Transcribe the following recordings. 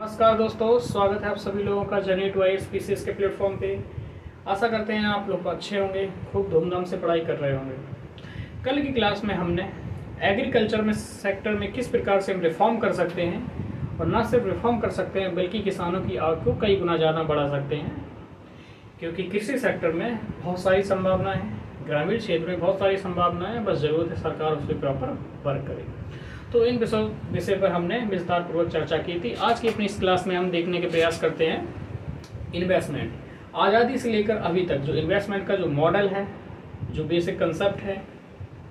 नमस्कार दोस्तों, स्वागत है आप सभी लोगों का जेनेट वाइज पीसीएस के प्लेटफॉर्म पे। आशा करते हैं आप लोग अच्छे होंगे, खूब धूमधाम से पढ़ाई कर रहे होंगे। कल की क्लास में हमने एग्रीकल्चर में सेक्टर में किस प्रकार से हम रिफॉर्म कर सकते हैं और ना सिर्फ रिफॉर्म कर सकते हैं बल्कि किसानों की आय को कई गुना ज़्यादा बढ़ा सकते हैं, क्योंकि कृषि सेक्टर में बहुत सारी संभावनाएँ हैं, ग्रामीण क्षेत्र में बहुत सारी संभावनाएँ हैं, बस ज़रूरत है सरकार उस पर प्रॉपर वर्क करे। तो इन विषय पर हमने विस्तार पूर्वक चर्चा की थी। आज की अपनी इस क्लास में हम देखने के प्रयास करते हैं इन्वेस्टमेंट। आज़ादी से लेकर अभी तक जो इन्वेस्टमेंट का जो मॉडल है, जो बेसिक कंसेप्ट है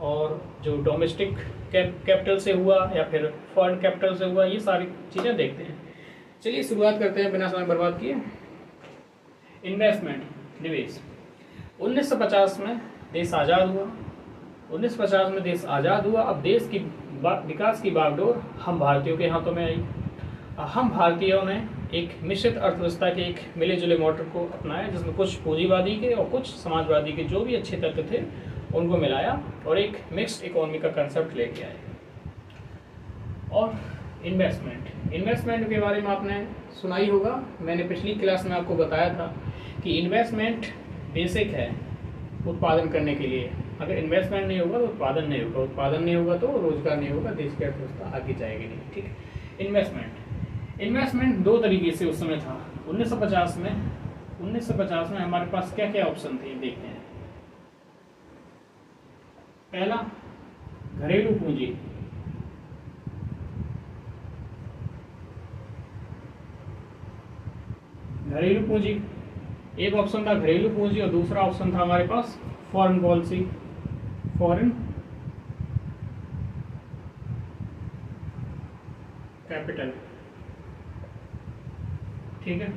और जो डोमेस्टिक कैपिटल से हुआ या फिर फॉरेन कैपिटल से हुआ, ये सारी चीज़ें देखते हैं। चलिए शुरुआत करते हैं बिना समय बर्बाद किए। इन्वेस्टमेंट, निवेश। 1950 में देश आज़ाद हुआ। 1950 में देश आज़ाद हुआ। अब देश की विकास की बागडोर हम भारतीयों के हाथों में आई। हम भारतीयों ने एक मिश्रित अर्थव्यवस्था के एक मिले जुले मॉडल को अपनाया, जिसमें कुछ पूंजीवादी के और कुछ समाजवादी के जो भी अच्छे तत्व थे उनको मिलाया और एक मिक्स्ड इकोनॉमी का कंसेप्ट लेके आए। और इन्वेस्टमेंट के बारे में आपने सुना ही होगा। मैंने पिछली क्लास में आपको बताया था कि इन्वेस्टमेंट बेसिक है उत्पादन करने के लिए। अगर इन्वेस्टमेंट नहीं होगा तो उत्पादन नहीं होगा, उत्पादन नहीं होगा तो रोजगार नहीं होगा, देश की अर्थव्यवस्था आगे जाएगी नहीं। ठीक है। इन्वेस्टमेंट दो तरीके से उस समय था। 1950 में हमारे पास क्या क्या ऑप्शन थे देखते हैं। पहला, घरेलू पूंजी। घरेलू पूंजी एक ऑप्शन था, घरेलू पूंजी, और दूसरा ऑप्शन था हमारे पास फॉरेन पॉलिसी, फॉरेन कैपिटल। ठीक है।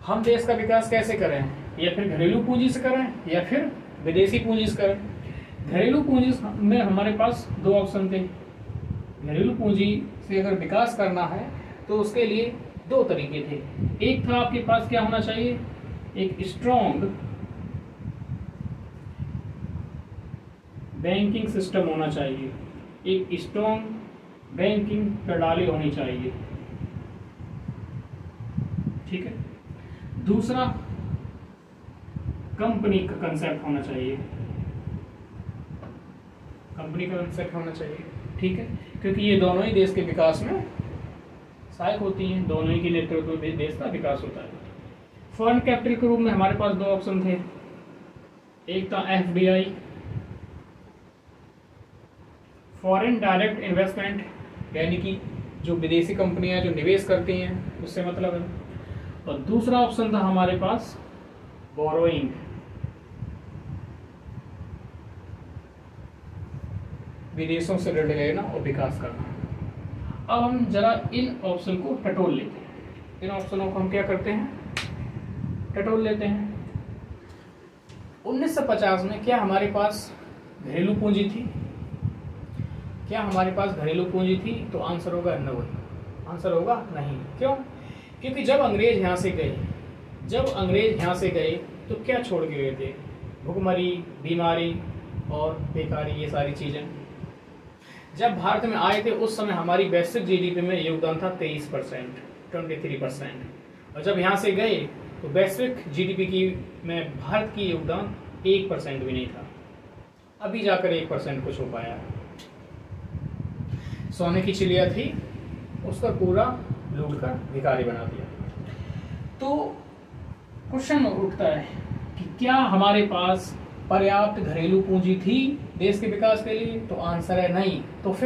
हम देश का विकास कैसे करें, या फिर घरेलू पूंजी से करें या फिर विदेशी पूंजी से करें। घरेलू पूंजी में हमारे पास दो ऑप्शन थे। घरेलू पूंजी से अगर विकास करना है तो उसके लिए दो तरीके थे। एक था आपके पास क्या होना चाहिए, एक स्ट्रॉन्ग बैंकिंग सिस्टम होना चाहिए, एक स्ट्रॉन्ग बैंकिंग प्रणाली होनी चाहिए। ठीक है। दूसरा, कंपनी का कंसेप्ट होना चाहिए, ठीक है, क्योंकि ये दोनों ही देश के विकास में सहायक होती हैं, दोनों ही के नेतृत्व में देश का विकास होता है। फॉरेन कैपिटल के रूप में हमारे पास दो ऑप्शन थे। एक था एफडीआई, फॉरेन डायरेक्ट इन्वेस्टमेंट, यानी कि जो विदेशी कंपनियां जो निवेश करती हैं उससे मतलब है। और दूसरा ऑप्शन था हमारे पास बोरोइंग, विदेशों से ऋण लेना और विकास करना। अब हम जरा इन ऑप्शन को टटोल लेते हैं। इन ऑप्शनों को हम क्या करते हैं, टटोल लेते हैं। 1950 में क्या हमारे पास घरेलू पूंजी थी? क्या हमारे पास घरेलू पूंजी थी? तो आंसर होगा नो। आंसर होगा नहीं। क्यों? क्योंकि जब अंग्रेज यहाँ से गए तो क्या छोड़ के गए थे? भुखमरी, बीमारी और बेकारी, ये सारी चीजें। जब भारत में आए थे उस समय हमारी वैश्विक जीडीपी में योगदान था 23%, और जब यहाँ से गए तो वैश्विक जीडीपी में भारत की योगदान 1% भी नहीं था। अभी जाकर 1% कुछ हो पाया। सोने की चिड़िया थी, उसका पूरा लूट कर भिखारी बना दिया। तो क्वेश्चन उठता है कि क्या हमारे पास पर्याप्त घरेलू पूंजी थी देश के विकास के लिए? तो आंसर है नहीं। तो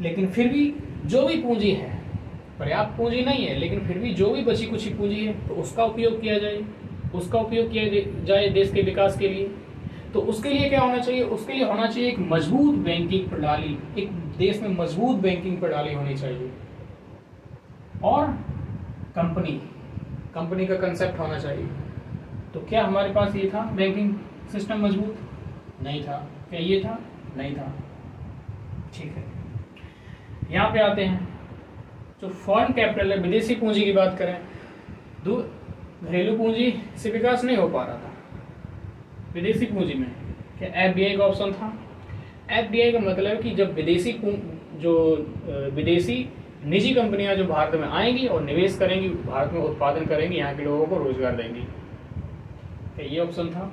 लेकिन फिर भी जो भी पूंजी है, पर्याप्त पूंजी नहीं है लेकिन फिर भी जो भी बची कुछ पूंजी है तो उसका उपयोग किया जाए देश के विकास के लिए। तो उसके लिए क्या होना चाहिए? उसके लिए होना चाहिए एक मजबूत बैंकिंग प्रणाली। एक देश में मजबूत बैंकिंग प्रणाली होनी चाहिए, और कंपनी का कंसेप्ट होना चाहिए। तो क्या हमारे पास ये था बैंकिंग सिस्टम मजबूत? नहीं था। क्या ये था? नहीं था। ठीक है। यहाँ पे आते हैं, जो फॉरेन कैपिटल है, विदेशी पूंजी की बात करें, घरेलू पूंजी से विकास नहीं हो पा रहा था। विदेशी पूंजी में क्या एफडीआई का ऑप्शन था? एफडीआई का मतलब है कि जब विदेशी निजी कंपनियां जो भारत में आएंगी और निवेश करेंगी, भारत में उत्पादन करेंगी, यहाँ के लोगों को रोजगार देंगी। क्या ये ऑप्शन था?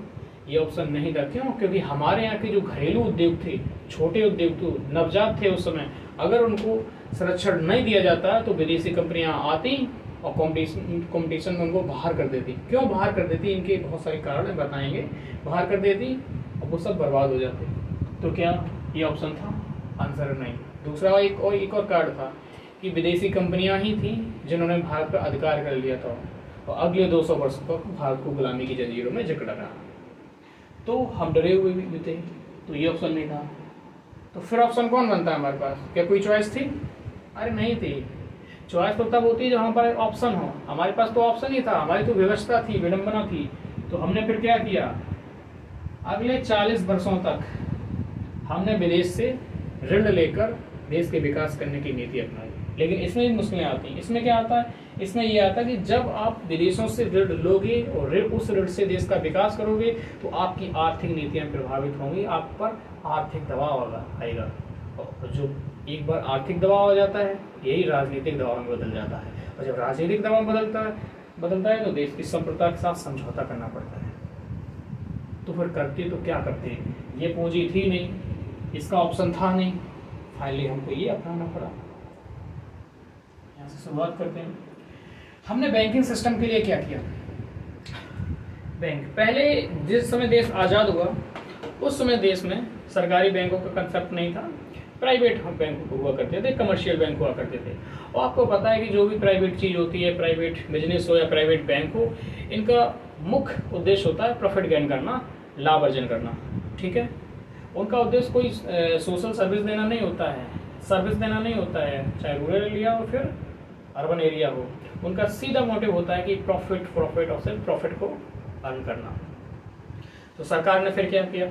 ये ऑप्शन नहीं था। क्यों? क्योंकि हमारे यहाँ के जो घरेलू उद्योग थे, छोटे उद्योग थे, नवजात थे उस समय, अगर उनको संरक्षण नहीं दिया जाता तो विदेशी कंपनियां आती और कंपटीशन में उनको बाहर कर देती। क्यों बाहर कर देती? इनके बहुत सारे कारण बताएंगे। बाहर कर देती और वो सब बर्बाद हो जाते। तो क्या ये ऑप्शन था? आंसर नहीं। दूसरा एक और कारण था कि विदेशी कंपनियां ही थी जिन्होंने भारत पर अधिकार कर लिया था और अगले 200 वर्षों तक भारत को गुलामी की जंजीरों में जकड़ रहा। तो हम डरे हुए भी थे, तो ये ऑप्शन नहीं था। तो फिर ऑप्शन कौन बनता है हमारे पास? क्या कोई चॉइस थी? अरे नहीं थी। चॉइस तो तब होती है जब हमारे पास ऑप्शन हो। हमारे पास तो ऑप्शन ही था, हमारी तो व्यवस्था थी, विडंबना थी। तो हमने फिर क्या किया? अगले 40 वर्षों तक हमने विदेश से ऋण लेकर देश के विकास करने की नीति अपनाई। लेकिन इसमें भी मुश्किलें आती हैं। इसमें क्या आता है? इसमें ये आता है कि जब आप विदेशों से ऋण लोगे और उस ऋण से देश का विकास करोगे तो आपकी आर्थिक नीतियां प्रभावित होंगी, आप पर आर्थिक दबाव आएगा। और जो एक बार आर्थिक दबाव आ जाता है, यही राजनीतिक दबाव में बदल जाता है। और जब राजनीतिक दबाव बदलता है तो देश की संप्रभुता के साथ समझौता करना पड़ता है। तो फिर करते तो क्या करते? ये पूंजी थी नहीं, इसका ऑप्शन था नहीं, फाइनली हमको ये अपनाना पड़ा। यहाँ से शुरुआत करते हैं। हमने बैंकिंग सिस्टम के लिए क्या किया? बैंक, पहले जिस समय देश आज़ाद हुआ उस समय देश में सरकारी बैंकों का कंसेप्ट नहीं था, प्राइवेट बैंक हुआ करते थे, कमर्शियल बैंक हुआ करते थे। और आपको पता है कि जो भी प्राइवेट चीज़ होती है, प्राइवेट बिजनेस हो या प्राइवेट बैंक हो, इनका मुख्य उद्देश्य होता है प्रॉफिट गेन करना, लाभ अर्जन करना। ठीक है, उनका उद्देश्य कोई सोशल सर्विस देना नहीं होता है, चाहे रूरल एरिया हो फिर अर्बन एरिया हो। उनका सीधा मोटिव होता है कि प्रॉफिट और सिर्फ प्रॉफिट को अर्न करना। तो सरकार ने फिर क्या किया?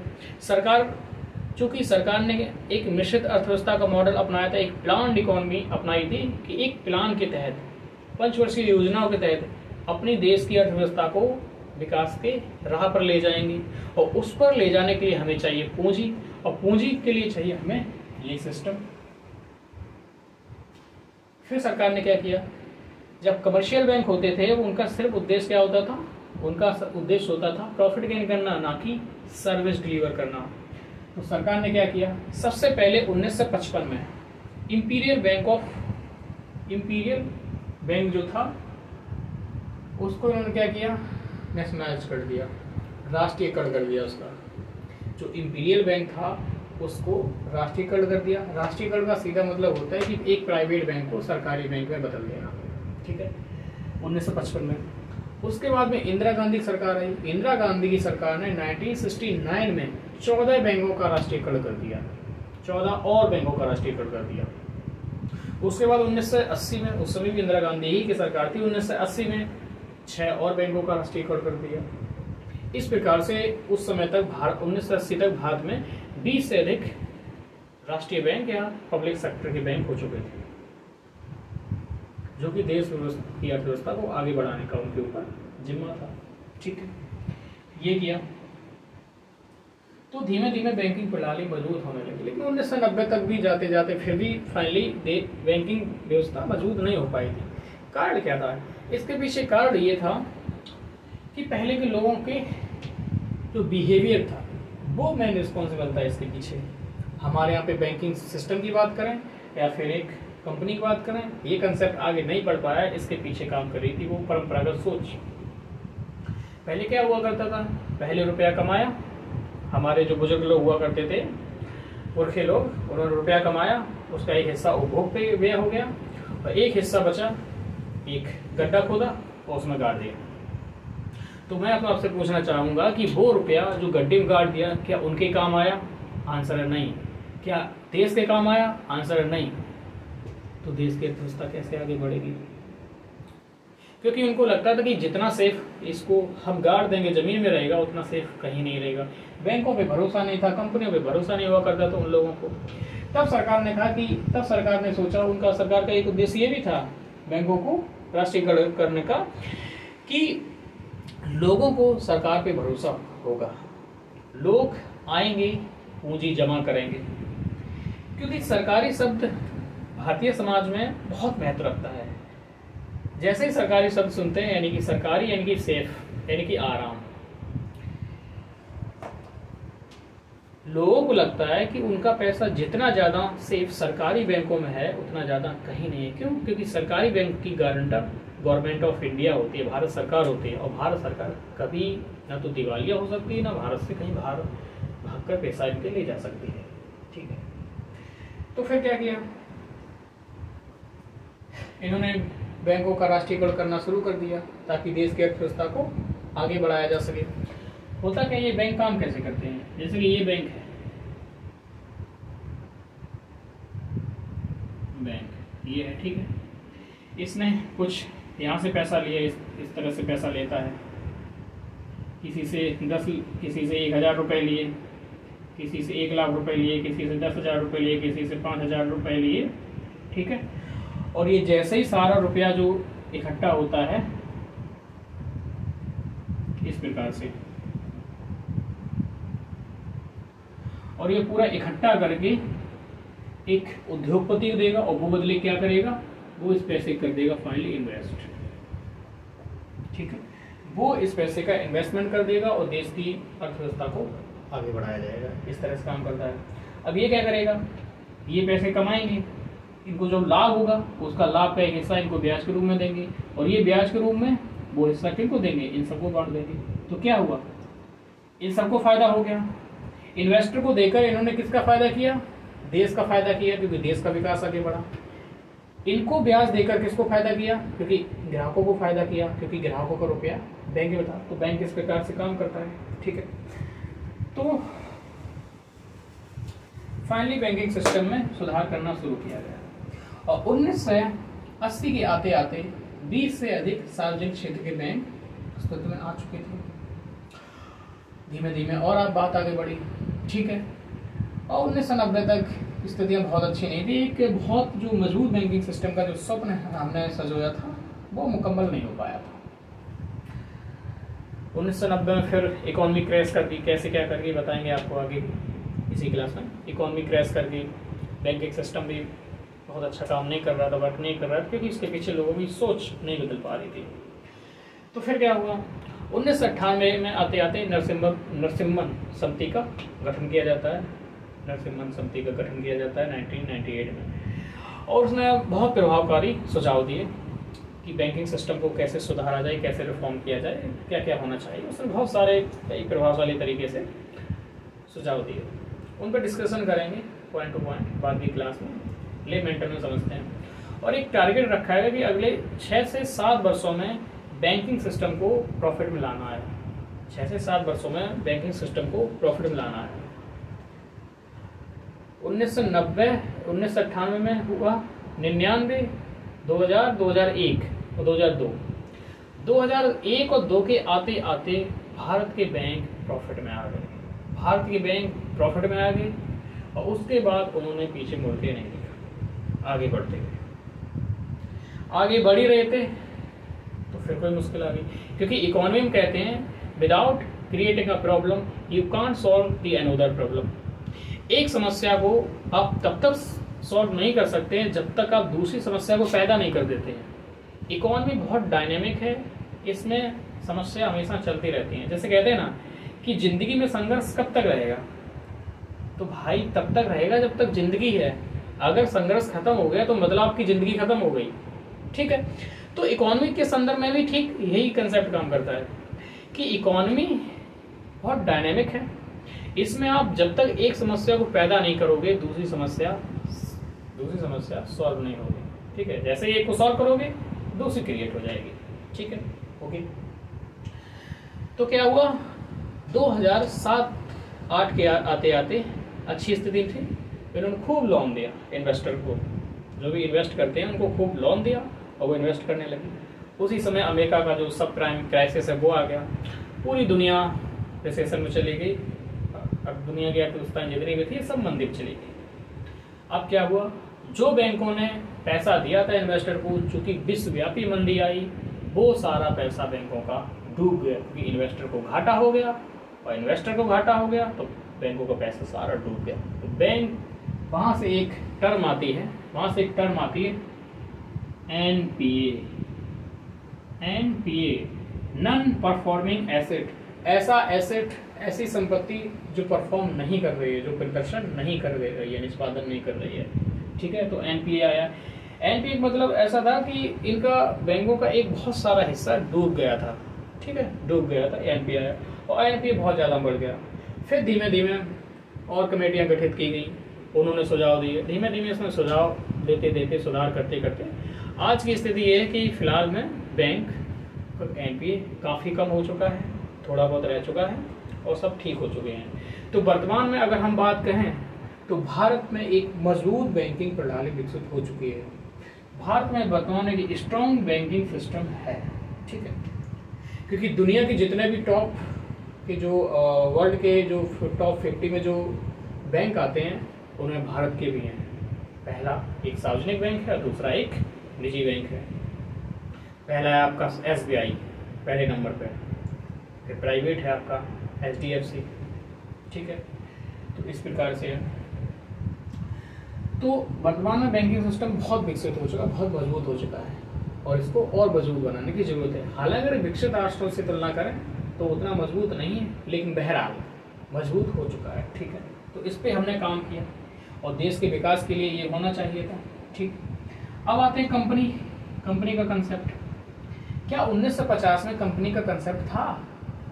चूंकि सरकार ने एक मिश्रित अर्थव्यवस्था का मॉडल अपनाया था, एक प्लान्ड इकोनॉमी अपनाई थी कि एक प्लान के तहत, पंचवर्षीय योजनाओं के तहत अपनी देश की अर्थव्यवस्था को विकास के राह पर ले जाएंगे। और उस पर ले जाने के लिए हमें चाहिए पूंजी, और पूंजी के लिए चाहिए हमें ये सिस्टम। फिर सरकार ने क्या किया? जब कमर्शियल बैंक होते थे उनका सिर्फ उद्देश्य क्या होता था? उनका उद्देश्य होता था प्रॉफिट गेन करना, ना कि सर्विस डिलीवर करना। तो सरकार ने क्या किया? सबसे पहले 1955 में इंपीरियल बैंक जो था उसको इन्होंने क्या किया? नेशनलाइज कर दिया, राष्ट्रीयकरण कर दिया। उसका जो इंपीरियल बैंक था उसको राष्ट्रीयकरण कर दिया। राष्ट्रीयकरण का सीधा मतलब होता है कि एक प्राइवेट बैंक को सरकारी बैंक में बदल देना। ठीक है, 1955 में। उसके बाद में इंदिरा गांधी की सरकार आई। इंदिरा गांधी की सरकार ने 1969 में 14 बैंकों का राष्ट्रीयकरण कर दिया, 14 और बैंकों का राष्ट्रीयकरण कर दिया। उसके बाद 1980 में, उस समय भी इंदिरा गांधी ही की सरकार थी, 1980 में 6 और बैंकों का राष्ट्रीयकरण कर दिया। इस प्रकार से उस समय तक 1980 तक भारत में 20 से अधिक राष्ट्रीय बैंक या पब्लिक सेक्टर के बैंक हो चुके थे, जो कि देश की अर्थव्यवस्था को आगे बढ़ाने का उनके ऊपर जिम्मा था। ठीक है, ये किया तो धीमे धीमे बैंकिंग प्रणाली मजबूत होने लगी। लेकिन 1990 तक भी जाते जाते फिर भी फाइनली बैंकिंग व्यवस्था मजबूत नहीं हो पाई थी। कारण क्या था? इसके पीछे कारण ये था कि पहले के लोगों के जो बिहेवियर था वो मेन रिस्पॉन्सिबल था इसके पीछे। हमारे यहाँ पे बैंकिंग सिस्टम की बात करें या फिर एक कंपनी की बात करें, ये कंसेप्ट आगे नहीं बढ़ पाया। इसके पीछे काम कर रही थी वो परंपरागत सोच। पहले क्या हुआ करता था? पहले रुपया कमाया, हमारे जो बुजुर्ग लोग हुआ करते थे, पुरखे लोग, उन्होंने रुपया कमाया, उसका एक हिस्सा उपभोग पे व्यय हो गया और एक हिस्सा बचा, एक गड्ढा खोदा और उसमें गाड़ दिया। तो मैं आपसे पूछना चाहूंगा कि वो रुपया जो गड्ढे में गाड़ दिया, क्या उनके काम आया? आंसर है नहीं। क्या देश के काम आया? आंसर है नहीं। तो देश की अर्थव्यवस्था कैसे आगे बढ़ेगी? क्योंकि उनको लगता था कि जितना सेफ इसको हम गाड़ देंगे जमीन में रहेगा, उतना सेफ कहीं नहीं रहेगा। बैंकों पे भरोसा नहीं था, कंपनियों पे भरोसा नहीं हुआ करता था उन लोगों को। तब सरकार ने सोचा, उनका सरकार का एक उद्देश्य ये भी था बैंकों को राष्ट्रीयकरण करने का, कि लोगों को सरकार पे भरोसा होगा, लोग आएंगे, पूंजी जमा करेंगे। क्योंकि सरकारी शब्द भारतीय समाज में बहुत महत्व रखता है। जैसे ही सरकारी शब्द सुनते हैं, यानी कि सरकारी यानी कि सेफ यानी कि आराम, लोगों को लगता है कि उनका पैसा जितना ज़्यादा सेफ सरकारी बैंकों में है उतना ज़्यादा कहीं नहीं है। क्यों? क्योंकि सरकारी बैंक की गारंटर गवर्नमेंट ऑफ इंडिया होती है, भारत सरकार होती है, और भारत सरकार कभी ना तो दिवालिया हो सकती है, ना भारत से कहीं बाहर भागकर पैसा इनके ले जा सकती है। ठीक है, तो फिर क्या किया इन्होंने? बैंकों का राष्ट्रीयकरण करना शुरू कर दिया ताकि देश की अर्थव्यवस्था को आगे बढ़ाया जा सके। होता क्या, ये बैंक काम कैसे करते हैं? जैसे कि ये बैंक है, बैंक ये है, ठीक है, इसने कुछ यहाँ से पैसा लिया, इस तरह से पैसा लेता है, किसी से 1,000 रुपये लिए, किसी से 1 लाख रुपए लिए, किसी से 10,000 रुपये लिए, किसी से 5,000 रुपये लिए, ठीक है। और ये जैसे ही सारा रुपया जो इकट्ठा होता है इस प्रकार से, और ये पूरा इकट्ठा करके एक उद्योगपति को देगा, और वो बदले क्या करेगा, वो इस पैसे कर देगा फाइनली इन्वेस्ट, ठीक है, वो इस पैसे का इन्वेस्टमेंट कर देगा और देश की अर्थव्यवस्था को आगे बढ़ाया जाएगा। इस तरह से काम करता है। अब ये क्या करेगा, ये पैसे कमाएंगे, इनको जो लाभ होगा उसका लाभ का एक हिस्सा इनको ब्याज के रूप में देंगे, और ये ब्याज के रूप में वो हिस्सा किनको देंगे, इन सबको बांट देंगे। तो क्या हुआ, इन सबको फायदा हो गया। इन्वेस्टर को देकर इन्होंने किसका फायदा किया, देश का फायदा किया, क्योंकि देश का विकास आगे बढ़ा। इनको ब्याज देकर किसको फायदा किया, क्योंकि ग्राहकों को फायदा किया, क्योंकि ग्राहकों का रुपया बैंक में था। तो बैंक इस प्रकार से काम करता है, ठीक है। तो फाइनली बैंकिंग सिस्टम में सुधार करना शुरू किया गया, और 1980 के आते आते 20 से अधिक सार्वजनिक क्षेत्र के बैंक अस्तित्व में आ चुके थे। धीमे धीमे और अब बात आगे बढ़ी, ठीक है, और 1990 तक स्थितियाँ बहुत अच्छी नहीं थी। एक बहुत जो मजबूत बैंकिंग सिस्टम का जो स्वप्न हमने सजोया था वो मुकम्मल नहीं हो पाया था। 1990 में फिर इकोनॉमी क्रैश कर दी। कैसे क्या कर गई बताएंगे आपको आगे इसी क्लास में। इकोनॉमी क्रैश कर गई, बैंकिंग सिस्टम भी बहुत अच्छा काम नहीं कर रहा था, वर्क नहीं कर रहा था, क्योंकि इसके पीछे लोगों की सोच नहीं बदल पा रही थी। तो फिर क्या हुआ, 1998 में आते आते नरसिम्हन समिति का गठन किया जाता है। नरसिम्हन समिति का गठन किया जाता है 1998 में, और उसने बहुत प्रभावकारी सुझाव दिए कि बैंकिंग सिस्टम को कैसे सुधारा जाए, कैसे रिफॉर्म किया जाए, क्या क्या होना चाहिए। उसने बहुत सारे कई प्रभावशाली तरीके से सुझाव दिए, उन पर डिस्कशन करेंगे पॉइंट टू पॉइंट बाद की क्लास में, ले मेंटर में समझते हैं। और एक टारगेट रखा है कि अगले 6 से 7 वर्षों में बैंकिंग सिस्टम को प्रॉफिट में लाना है। 6 से 7 वर्षों में बैंकिंग सिस्टम को प्रॉफिट में लाना है। 1998 में हुआ, 99, 2000, 2001 और 2002। 2001 और 2 के आते आते भारत के बैंक प्रॉफिट में आ गए। भारत के बैंक प्रॉफिट में आ गए, और उसके बाद उन्होंने पीछे मुड़ के नहीं देखा, आगे बढ़ते गए। आगे बढ़ ही रहे थे तो फिर कोई मुश्किल आ गई, क्योंकि इकोनॉमी में कहते हैं without creating a problem you can't solve the another problem. एक समस्या को आप तब तक सॉल्व नहीं कर सकते जब तक आप दूसरी समस्या को पैदा नहीं कर देते हैं। इकोनॉमी बहुत डायनेमिक है, इसमें समस्या हमेशा चलती रहती हैं। जैसे कहते हैं ना कि जिंदगी में संघर्ष कब तक रहेगा, तो भाई तब तक रहेगा जब तक जिंदगी है। अगर संघर्ष खत्म हो गया तो मतलब आपकी जिंदगी खत्म हो गई, ठीक है। तो इकोनॉमी के संदर्भ में भी ठीक यही कंसेप्ट काम करता है कि इकोनॉमी बहुत डायनेमिक है, इसमें आप जब तक एक समस्या को पैदा नहीं करोगे दूसरी समस्या सॉल्व नहीं होगी, ठीक है। जैसे ही एक को सॉल्व करोगे दूसरी क्रिएट हो जाएगी, ठीक है, ओके। तो क्या हुआ, 2007-8 के आते आते अच्छी स्थिति थी, इन्होंने खूब लोन दिया इन्वेस्टर को, जो भी इन्वेस्ट करते हैं उनको खूब लोन दिया और वो इन्वेस्ट करने लगे। उसी समय अमेरिका का जो सब प्राइम क्राइसिस है वो आ गया, पूरी दुनिया रिसेशन में चली गई। अब दुनिया की अर्थव्यवस्था जितनी भी थी सब मंदी चली गई। अब क्या हुआ, जो बैंकों ने पैसा दिया था इन्वेस्टर को, चूंकि विश्वव्यापी मंदी आई, वो सारा पैसा बैंकों का डूब गया, क्योंकि इन्वेस्टर को घाटा हो गया और इन्वेस्टर को घाटा हो गया तो बैंकों का पैसा सारा डूब गया। तो बैंक वहाँ से एक टर्म आती है एनपीए। नॉन परफॉर्मिंग एसेट, ऐसा एसेट, ऐसी संपत्ति जो परफॉर्म नहीं कर रही है, जो प्रदर्शन नहीं कर रही है, निष्पादन नहीं कर रही है। ठीक है, तो एनपीए आया। एनपीए मतलब ऐसा था कि इनका बैंकों का एक बहुत सारा हिस्सा डूब गया था। ठीक है, डूब गया था, एनपीए आया और एनपीए बहुत ज़्यादा बढ़ गया। फिर धीमे धीमे और कमेटियाँ गठित की गई, उन्होंने सुझाव दिए, धीमे धीमे इसमें सुझाव देते सुधार करते आज की स्थिति ये है कि फिलहाल में बैंक एनपीए काफ़ी कम हो चुका है, थोड़ा बहुत रह चुका है और सब ठीक हो चुके हैं। तो वर्तमान में अगर हम बात कहें तो भारत में एक मजबूत बैंकिंग प्रणाली विकसित हो चुकी है। भारत में वर्तमान में एक स्ट्रॉन्ग बैंकिंग सिस्टम है। ठीक है, क्योंकि दुनिया के जितने भी टॉप के जो वर्ल्ड के जो टॉप 50 में जो बैंक आते हैं उनमें भारत के भी हैं। पहला एक सार्वजनिक बैंक है, दूसरा एक निजी बैंक है। पहला है आपका SBI पहले नंबर पे, फिर प्राइवेट है आपका HDFC। ठीक है, तो इस प्रकार से है। तो वर्तमान में बैंकिंग सिस्टम बहुत विकसित हो चुका, बहुत मजबूत हो चुका है और इसको और मजबूत बनाने की जरूरत है। हालांकि अगर विकसित राष्ट्रों से तुलना करें तो उतना मजबूत नहीं है, लेकिन बहरहाल मजबूत हो चुका है। ठीक है, तो इस पे हमने काम किया और देश के विकास के लिए ये होना चाहिए था। ठीक, अब आते हैं कंपनी का कंसेप्ट। क्या 1950 में कंपनी का कंसेप्ट था?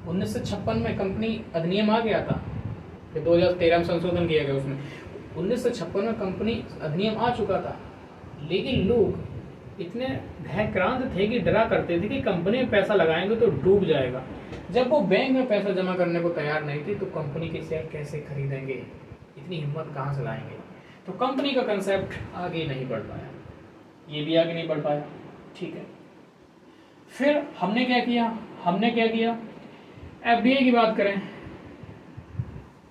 1956 में कंपनी अधिनियम आ गया था, फिर 2013 में संशोधन किया गया उसमें। 1956 में कंपनी अधिनियम आ चुका था, लेकिन लोग इतने भयक्रांत थे कि डरा करते थे कि कंपनी में पैसा लगाएंगे तो डूब जाएगा। जब वो बैंक में पैसा जमा करने को तैयार नहीं थे तो कंपनी के शेयर कैसे खरीदेंगे, इतनी हिम्मत कहाँ से लाएंगे? तो कंपनी का कंसेप्ट आगे नहीं बढ़ पाया, ये भी आगे नहीं बढ़ पाया। ठीक है, फिर हमने क्या किया एफडीआई की बात करें।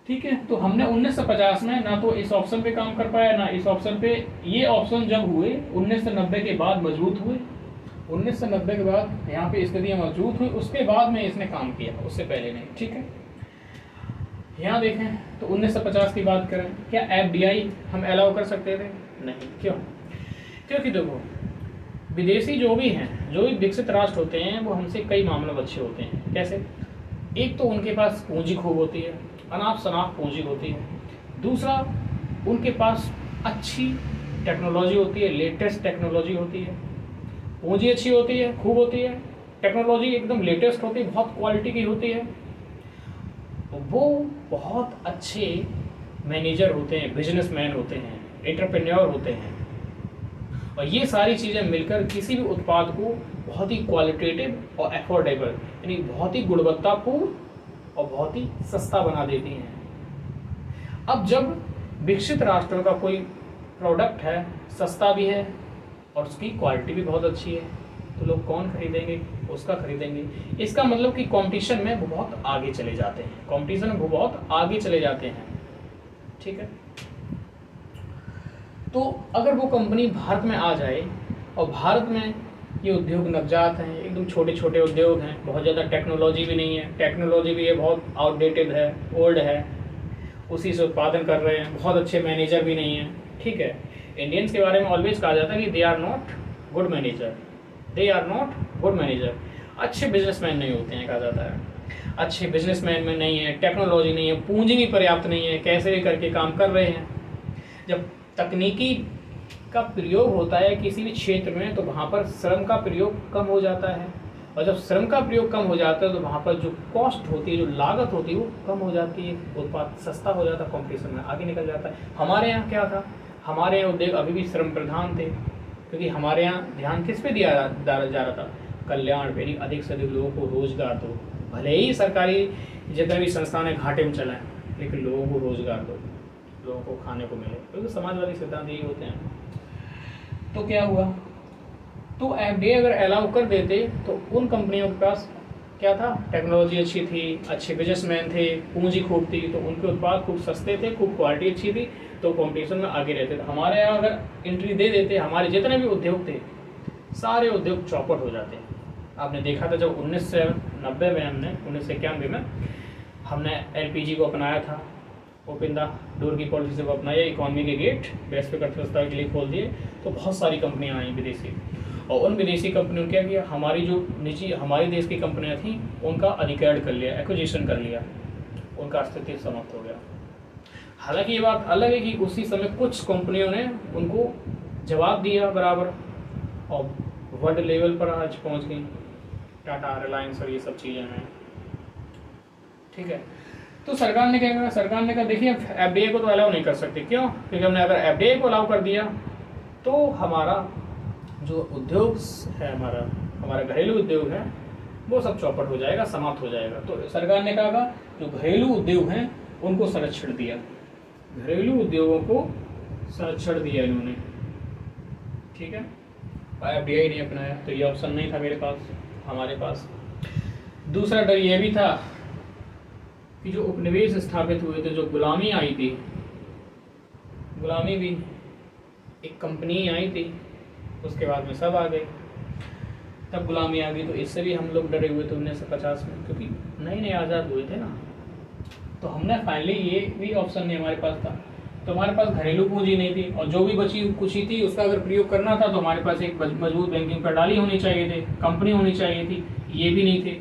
ठीक है, तो हमने 1950 में ना तो इस ऑप्शन पे काम कर पाया ना इस ऑप्शन पे। ये ऑप्शन जब हुए 1990 के बाद मजबूत हुए, 1990 के बाद यहाँ पे स्थितियाँ मजबूत हुई, उसके बाद में इसने काम किया, उससे पहले नहीं। ठीक है, यहाँ देखें तो 1950 की बात करें, क्या एफडीआई हम अलाउ कर सकते थे? नहीं। क्यों? क्योंकि देखो विदेशी जो भी विकसित राष्ट्र होते हैं वो हमसे कई मामलों में अच्छे होते हैं। कैसे? एक तो उनके पास पूंजी खूब होती है, अनाप शनाप पूंजी होती है। दूसरा, उनके पास अच्छी टेक्नोलॉजी होती है, लेटेस्ट टेक्नोलॉजी होती है। पूंजी अच्छी होती है, खूब होती है, टेक्नोलॉजी एकदम लेटेस्ट होती है, बहुत क्वालिटी की होती है। वो बहुत अच्छे मैनेजर होते हैं, बिजनेसमैन होते हैं, एंटरप्रेन्योर होते हैं। और ये सारी चीज़ें मिलकर किसी भी उत्पाद को बहुत ही क्वालिटेटिव और अफोर्डेबल, यानी बहुत ही गुणवत्तापूर्ण और बहुत ही सस्ता बना देती हैं। अब जब विकसित राष्ट्रों का कोई प्रोडक्ट है, सस्ता भी है और उसकी क्वालिटी भी बहुत अच्छी है, तो लोग कौन खरीदेंगे? उसका खरीदेंगे। इसका मतलब कि कंपटीशन में वो बहुत आगे चले जाते हैं। ठीक है, तो अगर वो कंपनी भारत में आ जाए और भारत में ये उद्योग नवजात हैं, एकदम छोटे छोटे उद्योग हैं, बहुत ज़्यादा टेक्नोलॉजी भी नहीं है, टेक्नोलॉजी भी ये बहुत आउटडेटेड है, ओल्ड है, उसी से उत्पादन कर रहे हैं, बहुत अच्छे मैनेजर भी नहीं है। ठीक है, इंडियंस के बारे में ऑलवेज कहा जाता है कि they are not good manager, अच्छे बिजनेसमैन नहीं होते हैं, कहा जाता है। अच्छे बिजनेसमैन में नहीं है, टेक्नोलॉजी नहीं है, पूंजी भी पर्याप्त नहीं है, कैसे भी करके काम कर रहे हैं। जब तकनीकी का प्रयोग होता है किसी भी क्षेत्र में तो वहाँ पर श्रम का प्रयोग कम हो जाता है, और जब श्रम का प्रयोग कम हो जाता है तो वहाँ पर जो कॉस्ट होती है, जो लागत होती है, वो कम हो जाती है, उत्पाद सस्ता हो जाता है, कॉम्पिटिशन में आगे निकल जाता है। हमारे यहाँ क्या था? हमारे यहाँ उद्योग अभी भी श्रम प्रधान थे, क्योंकि हमारे यहाँ ध्यान किस पे दिया जा रहा था? कल्याण पे, अधिक से अधिक लोगों को रोजगार दो। भले ही सरकारी जितने भी संस्थान है घाटे में चलाएं, लेकिन लोगों को रोजगार दो, लोगों को खाने को मिले, क्योंकि समाजवादी सिद्धांत यही होते हैं। तो क्या हुआ? तो एफडीआई अगर अलाउ कर देते तो उन कंपनियों के पास क्या था? टेक्नोलॉजी अच्छी थी, अच्छे बिजनेसमैन थे, पूंजी खूब थी, तो उनके उत्पाद खूब सस्ते थे, खूब क्वालिटी अच्छी थी, तो कंपटीशन में आगे रहते थे। हमारे यहाँ अगर एंट्री दे देते, हमारे जितने भी उद्योग थे सारे उद्योग चौपट हो जाते। आपने देखा था जब 1991 में हमने LPG को अपनाया था, ओपन द डोर की पॉलिसी से वो अपनाया, इकोनॉमी के गेट बेस्ट पे अर्थव्यवस्था के लिए खोल दिए। तो बहुत सारी कंपनियां आई विदेशी, और उन विदेशी कंपनियों ने क्या किया, हमारी जो निजी हमारे देश की कंपनियां थी उनका अधिग्रहण कर लिया, एक्विजिशन कर लिया, उनका अस्तित्व समाप्त हो गया। हालांकि ये बात अलग है कि उसी समय कुछ कंपनियों ने उनको जवाब दिया बराबर, और वर्ल्ड लेवल पर आज पहुंच गई, टाटा, रिलायंस और ये सब चीज़ें हैं। ठीक है, तो सरकार ने क्या कहा, सरकार ने कहा देखिए एफडीआई को तो अलाउ नहीं कर सकते। क्यों? क्योंकि हमने अगर एफडीआई को अलाउ कर दिया तो हमारा जो उद्योग है, हमारा घरेलू उद्योग है, वो सब चौपट हो जाएगा, समाप्त हो जाएगा। तो सरकार ने कहा जो घरेलू उद्योग हैं उनको संरक्षण दिया, घरेलू उद्योगों को संरक्षण दिया इन्होंने। ठीक है, एफडीआई नहीं अपनाया, तो ये ऑप्शन नहीं था मेरे पास, हमारे पास। दूसरा डर ये भी था कि जो उपनिवेश स्थापित हुए थे, जो गुलामी आई थी, गुलामी भी एक कंपनी आई थी, उसके बाद में सब आ गए, तब गुलामी आ गई। तो इससे भी हम लोग डरे हुए थे 1950 में, क्योंकि नए नए आज़ाद हुए थे ना। तो हमने फाइनली ये भी ऑप्शन नहीं हमारे पास था, तो हमारे पास घरेलू पूंजी नहीं थी, और जो भी बची कुछ ही थी उसका अगर प्रयोग करना था तो हमारे पास एक मजबूत बैंकिंग प्रणाली होनी चाहिए थी, कंपनी होनी चाहिए थी, ये भी नहीं थे।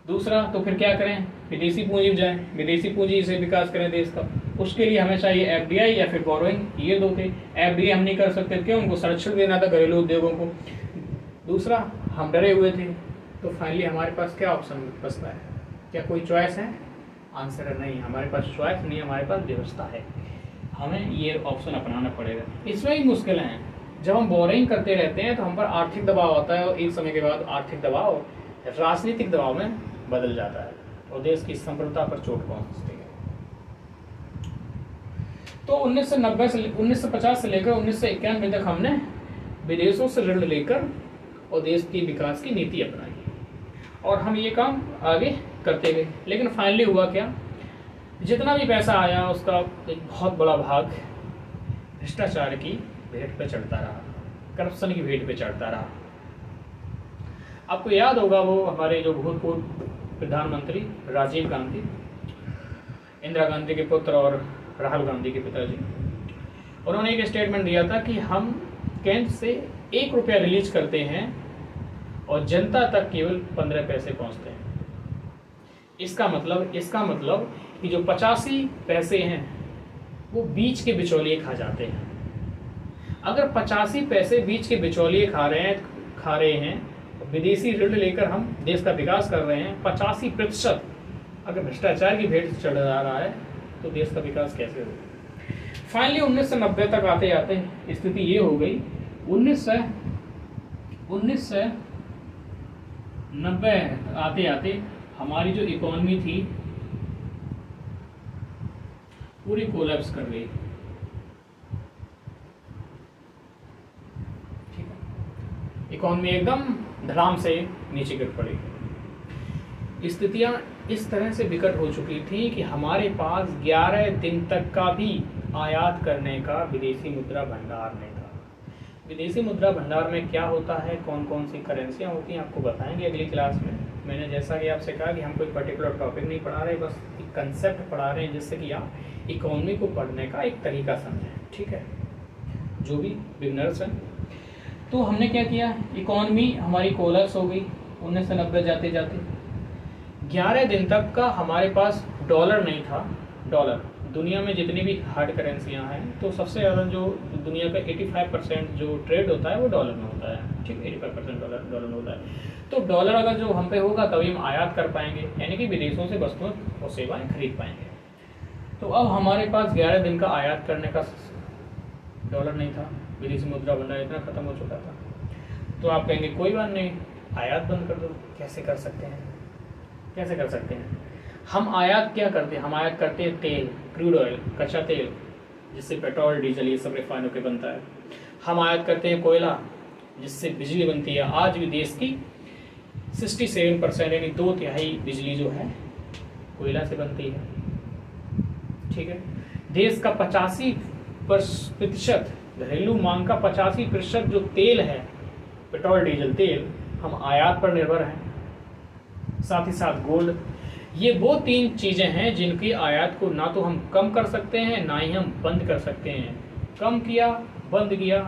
दूसरा, तो फिर क्या करें, विदेशी पूंजी जाए, विदेशी पूंजी से विकास करें देश का, उसके लिए हमें चाहिए एफडीआई या फिर बोरोइंग, ये दो थे। एफडीआई हम नहीं कर सकते, क्यों? उनको संरक्षण देना था घरेलू उद्योगों को। दूसरा, हम डरे हुए थे। तो फाइनली हमारे पास क्या ऑप्शन बचता है? क्या कोई चॉइस है? आंसर है नहीं, हमारे पास चॉइस नहीं, हमारे पास व्यवस्था है, हमें ये ऑप्शन अपनाना पड़ेगा। इसमें ही मुश्किलें हैं, जब हम बोरिंग करते रहते हैं तो हम पर आर्थिक दबाव आता है, और एक समय के बाद आर्थिक दबाव राजनीतिक दबाव में बदल जाता है और देश की संप्रभुता पर चोट पहुंचती है। तो 1950 से लेकर 1991 तक हमने विदेशों से ऋण लेकर और देश की विकास की नीति अपनाई, और हम ये काम आगे करते गए। लेकिन फाइनली हुआ क्या, जितना भी पैसा आया उसका एक बहुत बड़ा भाग भ्रष्टाचार की भेंट पे चढ़ता रहा, करप्शन की भेंट पे चढ़ता रहा। आपको याद होगा वो हमारे जो भूतपूर्व प्रधानमंत्री राजीव गांधी, इंदिरा गांधी के पुत्र और राहुल गांधी के पिताजी, उन्होंने एक स्टेटमेंट दिया था कि हम केंद्र से 1 रुपया रिलीज करते हैं और जनता तक केवल 15 पैसे पहुंचते हैं। इसका मतलब कि जो 85 पैसे हैं वो बीच के बिचौलिए खा जाते हैं। अगर 85 पैसे बीच के बिचौलिए खा रहे हैं, विदेशी ऋण लेकर हम देश का विकास कर रहे हैं, 85% अगर भ्रष्टाचार की भेंट चढ़ रहा है तो देश का विकास कैसे होगा? फाइनली 1990 तक आते आते स्थिति ये हो गई, 1990 आते आते हमारी जो इकोनॉमी थी पूरी कोलैप्स कर गई। ठीक है, इकोनॉमी एकदम धड़ाम से नीचे गिर पड़ी। स्थितियां इस तरह से विकट हो चुकी थी कि हमारे पास 11 दिन तक का भी आयात करने का विदेशी मुद्रा भंडार नहीं था। विदेशी मुद्रा भंडार में क्या होता है, कौन कौन सी करेंसियां होती हैं, आपको बताएंगे अगली क्लास में। मैंने जैसा कि आपसे कहा कि हम कोई पर्टिकुलर टॉपिक नहीं पढ़ा रहे, बस एक कंसेप्ट पढ़ा रहे हैं जिससे कि आप इकोनॉमी को पढ़ने का एक तरीका समझें। ठीक है, जो भी बिगनर्स हैं। तो हमने क्या किया, इकोनॉमी हमारी कोलैप्स हो गई 1990 जाते जाते। 11 दिन तक का हमारे पास डॉलर नहीं था। डॉलर, दुनिया में जितनी भी हार्ड करेंसियां हैं तो सबसे ज़्यादा जो दुनिया का 85% जो ट्रेड होता है वो डॉलर में होता है। ठीक, 85% डॉलर में होता है। तो डॉलर अगर जो हम पे होगा तभी हम आयात कर पाएंगे, यानी कि विदेशों से वस्तुएं और सेवाएं खरीद पाएंगे। तो अब हमारे पास 11 दिन का आयात करने का डॉलर नहीं था, विदेशी मुद्रा भंडार इतना खत्म हो चुका था। तो आप कहेंगे कोई बात नहीं, आयात बंद कर दो। कैसे कर सकते हैं? कैसे कर सकते हैं? हम आयात क्या करते हैं? हम आयात करते हैं तेल, क्रूड ऑयल, कच्चा तेल, जिससे पेट्रोल, डीजल ये सब रिफाइन होकर बनता है। हम आयात करते हैं कोयला, जिससे बिजली बनती है। आज भी देश की 67% यानी 2/3 बिजली जो है कोयला से बनती है। ठीक है, देश का 85% घरेलू मांग का 85% जो तेल है, पेट्रोल डीजल तेल, हम आयात पर निर्भर हैं। साथ ही साथ गोल्ड, ये वो 3 चीज़ें हैं जिनकी आयात को ना तो हम कम कर सकते हैं ना ही हम बंद कर सकते हैं। कम किया, बंद किया,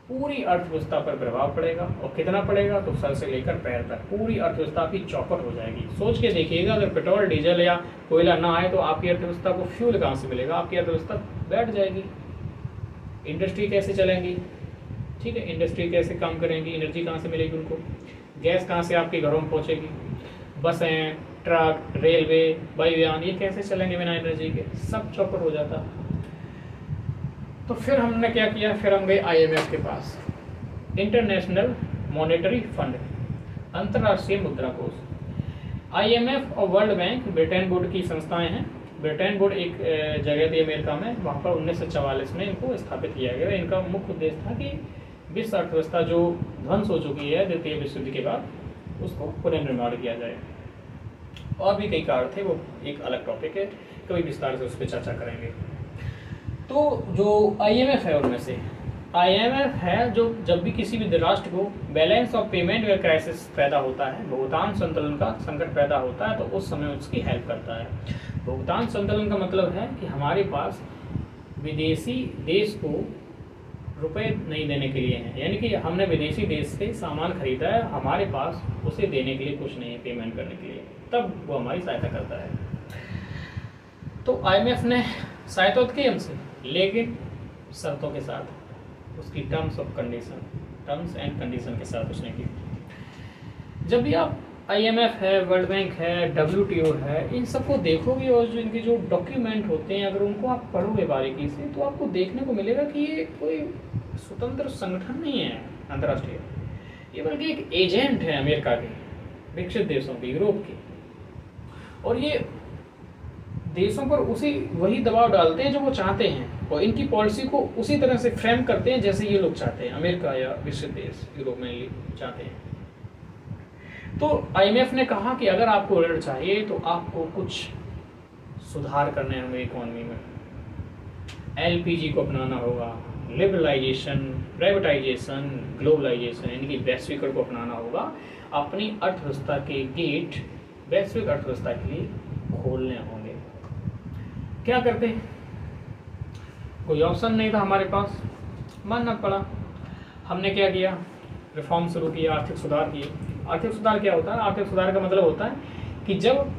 पूरी अर्थव्यवस्था पर प्रभाव पड़ेगा। और कितना पड़ेगा? तो सर से लेकर पैर तक पूरी अर्थव्यवस्था की चौपट हो जाएगी। सोच के देखिएगा, अगर पेट्रोल, डीजल या कोयला ना आए तो आपकी अर्थव्यवस्था को फ्यूल कहाँ से मिलेगा? आपकी अर्थव्यवस्था बैठ जाएगी। इंडस्ट्री कैसे चलेंगी? ठीक है, इंडस्ट्री कैसे काम करेंगी? एनर्जी कहाँ से मिलेगी उनको? गैस कहाँ से आपके घरों में पहुँचेगी? बसें, ट्रक, रेलवे, वायुयान, ये कैसे चलेंगे बिना एनर्जी के? सब चौपट हो जाता। तो फिर हमने क्या किया? फिर हम गए IMF के पास, इंटरनेशनल मॉनेटरी फंड, अंतर्राष्ट्रीय मुद्रा कोष। IMF और वर्ल्ड बैंक ब्रिटेन वुड की संस्थाएं हैं। ब्रिटेन वुड एक जगह थी अमेरिका में, वहाँ पर 1944 में इनको स्थापित किया गया। इनका मुख्य उद्देश्य था कि विश्व अर्थव्यवस्था जो ध्वंस हो चुकी है द्वितीय विश्व युद्ध के बाद, उसको पुनर्निर्माण किया जाए। और भी कई कारण थे, वो एक अलग टॉपिक है, कभी विस्तार से उस पर चर्चा करेंगे। तो जो IMF है, उनमें से IMF है जो जब भी किसी भी राष्ट्र को बैलेंस ऑफ पेमेंट या क्राइसिस पैदा होता है, भुगतान संतुलन का संकट पैदा होता है, तो उस समय उसकी हेल्प करता है। भुगतान संतुलन का मतलब है कि हमारे पास विदेशी देश को रुपए नहीं देने के लिए हैं, यानी कि हमने विदेशी देश से सामान खरीदा है, हमारे पास उसे देने के लिए कुछ नहीं है पेमेंट करने के लिए, तब वो हमारी सहायता करता है। तो IMF ने सहायता की हमसे, लेकिन शर्तों के साथ, उसकी टर्म्स एंड कंडीशन के साथ उसने की। जब भी आप IMF है, वर्ल्ड बैंक है, WTO है, इन सबको देखोगे और जो इनके जो डॉक्यूमेंट होते हैं, अगर उनको आप पढ़ोगे बारीकी से, तो आपको देखने को मिलेगा कि ये कोई स्वतंत्र संगठन नहीं है अंतर्राष्ट्रीय, ये बल्कि एक एजेंट है अमेरिका के, विकसित देशों के, यूरोप के। और ये देशों पर वही दबाव डालते हैं जो वो चाहते हैं, और इनकी पॉलिसी को उसी तरह से फ्रेम करते हैं जैसे ये लोग चाहते हैं, अमेरिका या विकसित देश, यूरोप में चाहते हैं। तो IMF ने कहा कि अगर आपको ऋण चाहिए तो आपको कुछ सुधार करने होंगे इकोनॉमी में। LPG को अपनाना होगा, लिबरलाइजेशन, प्राइवेटाइजेशन, ग्लोबलाइजेशन, यानी कि वैश्वीकरण को अपनाना होगा। अपनी अर्थव्यवस्था के गेट वैश्विक अर्थव्यवस्था के लिए खोलने होंगे। क्या करते? कोई ऑप्शन नहीं था हमारे पास, मानना पड़ा। हमने क्या किया? रिफॉर्म शुरू किया, आर्थिक सुधार किए। आर्थिक सुधार क्या होता है? आर्थिक सुधार का मतलब होता है कि जब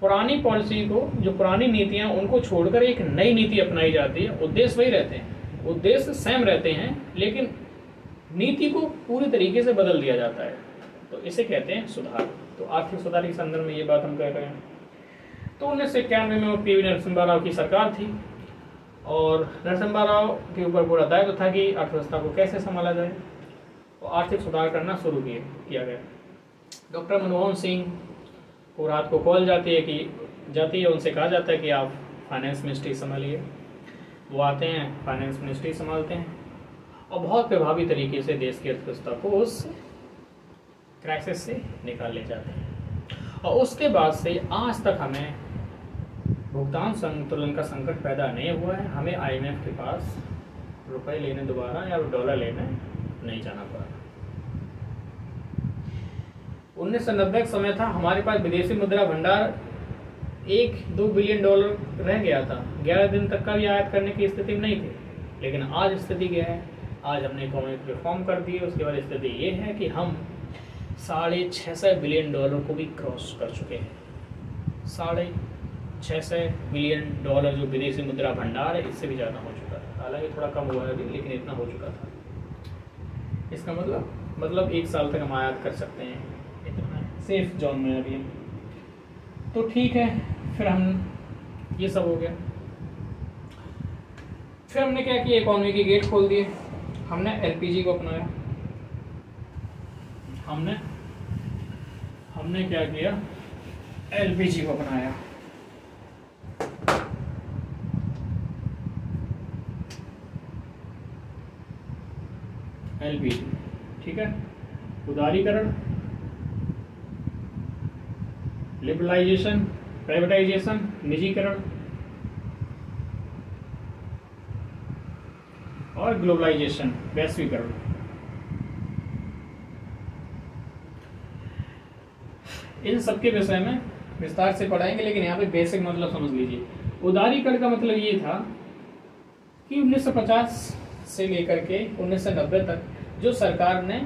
पुरानी पॉलिसी को, जो पुरानी नीतियां, उनको छोड़कर एक नई नीति अपनाई जाती है। उद्देश्य वही रहते हैं, उद्देश्य सेम रहते हैं, लेकिन नीति को पूरी तरीके से बदल दिया जाता है, तो इसे कहते हैं सुधार। तो आर्थिक सुधार के संदर्भ में ये बात हम कह रहे हैं। तो 1991 में PV नरसिम्हा राव की सरकार थी, और नरसिम्हा राव के ऊपर पूरा दायित्व था कि अर्थव्यवस्था को कैसे संभाला जाए, तो आर्थिक सुधार करना शुरू किया गया। डॉक्टर मनमोहन सिंह को रात को कॉल जाती है, उनसे कहा जाता है कि आप फाइनेंस मिनिस्ट्री संभालिए। वो आते हैं, फाइनेंस मिनिस्ट्री संभालते हैं, और बहुत प्रभावी तरीके से देश की अर्थव्यवस्था को उस क्राइसिस से निकाल ले जाते हैं। और उसके बाद से आज तक हमें भुगतान संतुलन का संकट पैदा नहीं हुआ है। हमें IMF के पास रुपए लेने दोबारा या डॉलर लेने नहीं जाना पड़ा। 1990 का समय था, हमारे पास विदेशी मुद्रा भंडार 1-2 बिलियन डॉलर रह गया था। 11 दिन तक का भी आयात करने की स्थिति में नहीं थी, लेकिन आज स्थिति क्या है? आज हमने इकोनॉमिक रिफॉर्म कर दी है। उसके बाद स्थिति ये है कि हम 650 बिलियन डॉलर को भी क्रॉस कर चुके हैं। 650 बिलियन डॉलर जो विदेशी मुद्रा भंडार है, इससे भी ज़्यादा हो चुका था। हालांकि थोड़ा कम हुआ है अभी, लेकिन इतना हो चुका था। इसका मतलब 1 साल तक हम आयात कर सकते हैं, इतना सेफ जोन में अभी। तो ठीक है, फिर हम ये सब हो गया। फिर हमने क्या किया? इकोनॉमी के गेट खोल दिए। हमने LPG को अपनाया। हमने क्या किया? LPG को अपनाया। LPG, ठीक है। उदारीकरण, लिबरलाइजेशन, प्राइवेटाइजेशन, निजीकरण और ग्लोबलाइजेशन, वैश्वीकरण। इन सबके विषय में विस्तार से पढ़ाएंगे, लेकिन यहाँ पे बेसिक मतलब समझ लीजिए। उदारीकरण का मतलब ये था कि 1950 से लेकर के 1990 तक जो सरकार ने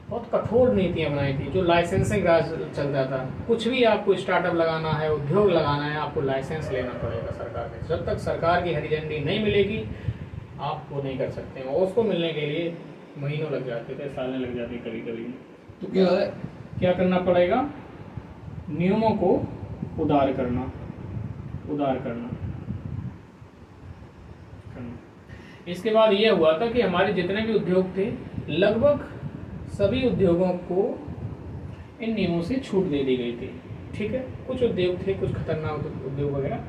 बहुत कठोर नीतियां बनाई थी, जो लाइसेंसिंग राज चलता था। कुछ भी आपको स्टार्टअप लगाना है, उद्योग लगाना है, आपको लाइसेंस लेना पड़ेगा सरकार से। जब तक सरकार की हरी झंडी नहीं मिलेगी आप वो नहीं कर सकते हैं, और उसको मिलने के लिए महीनों लग जाते थे, सालें लग जाती कभी कभी। तो क्या करना पड़ेगा, नियमों को उदार करना। इसके बाद ये हुआ था कि हमारे जितने भी उद्योग थे, लगभग सभी उद्योगों को इन नियमों से छूट दे दी गई थी। ठीक है, कुछ उद्योग थे, कुछ खतरनाक उद्योग वगैरह।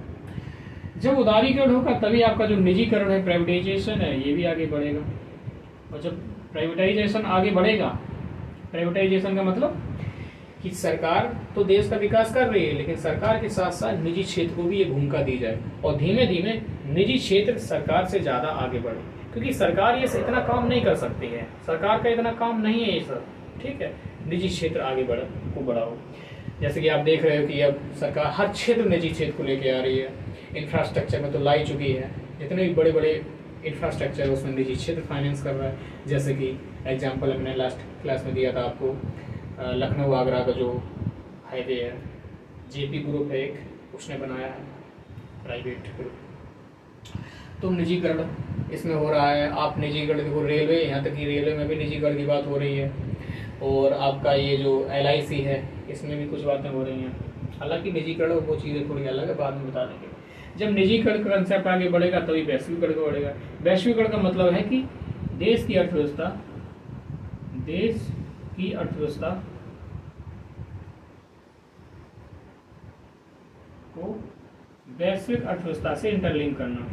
जब उदारीकरण होगा तभी आपका जो निजीकरण है, प्राइवेटाइजेशन है, ये भी आगे बढ़ेगा। और जब प्राइवेटाइजेशन आगे बढ़ेगा, प्राइवेटाइजेशन का मतलब कि सरकार तो देश का विकास कर रही है, लेकिन सरकार के साथ साथ निजी क्षेत्र को भी ये भूमिका दी जाए और धीमे धीमे निजी क्षेत्र सरकार से ज्यादा आगे बढ़े, क्योंकि सरकार ये इतना काम नहीं कर सकती है, सरकार का इतना काम नहीं है ये सब। ठीक है, निजी क्षेत्र आगे बढ़ाओ। जैसे कि आप देख रहे हो कि अब सरकार हर क्षेत्र निजी क्षेत्र को लेके आ रही है। इंफ्रास्ट्रक्चर में तो लाई चुकी है, जितने भी बड़े बड़े इंफ्रास्ट्रक्चर है उसमें निजी क्षेत्र फाइनेंस कर रहा है। जैसे कि एग्जाम्पल हमने लास्ट क्लास में दिया था आपको, लखनऊ आगरा का जो हाईवे है, जेपी ग्रुप है एक, उसने बनाया है, प्राइवेट ग्रुप। तो निजीकरण इसमें हो रहा है। आप निजीकरण देखो, रेलवे, यहाँ तक कि रेलवे में भी निजीकरण की बात हो रही है। और आपका ये जो LIC है, इसमें भी कुछ बातें हो रही हैं। हालांकि निजीकरण वो चीज़ें थोड़ी अलग है, बाद में बता देंगे। जब निजीकरण का कंसेप्ट आगे बढ़ेगा तभी वैश्वीकरण बढ़ेगा। वैश्वीकरण का मतलब है कि देश की अर्थव्यवस्था को वैश्विक अर्थव्यवस्था से इंटरलिंक करना।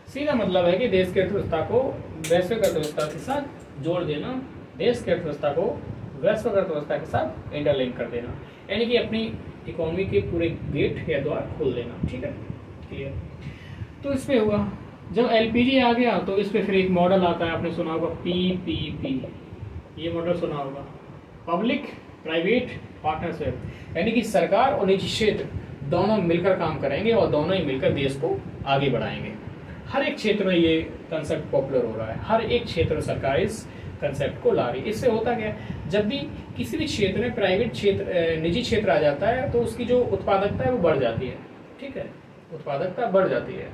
सीधा मतलब है कि देश की अर्थव्यवस्था को वैश्विक अर्थव्यवस्था के साथ जोड़ देना, देश की अर्थव्यवस्था को वैश्विक अर्थव्यवस्था के साथ इंटरलिंक कर देना, यानी कि अपनी इकोनॉमी के पूरे गेट या द्वार खोल देना। ठीक है, क्लियर। तो इस पे हुआ। जब LPG आ गया तो इस पे फिर एक मॉडल आता है, आपने सुना होगा PPP, ये मॉडल सुना होगा, पब्लिक प्राइवेट पार्टनरशिप, यानी कि सरकार और निजी क्षेत्र दोनों मिलकर काम करेंगे और दोनों ही मिलकर देश को आगे बढ़ाएंगे। हर एक क्षेत्र में ये कंसेप्ट पॉपुलर हो रहा है, हर एक क्षेत्र सरकार इस कंसेप्ट को ला रही है। इससे होता क्या है, जब भी किसी भी क्षेत्र में प्राइवेट क्षेत्र, निजी क्षेत्र आ जाता है तो उसकी जो उत्पादकता है वो बढ़ जाती है। ठीक है, उत्पादकता बढ़ जाती है।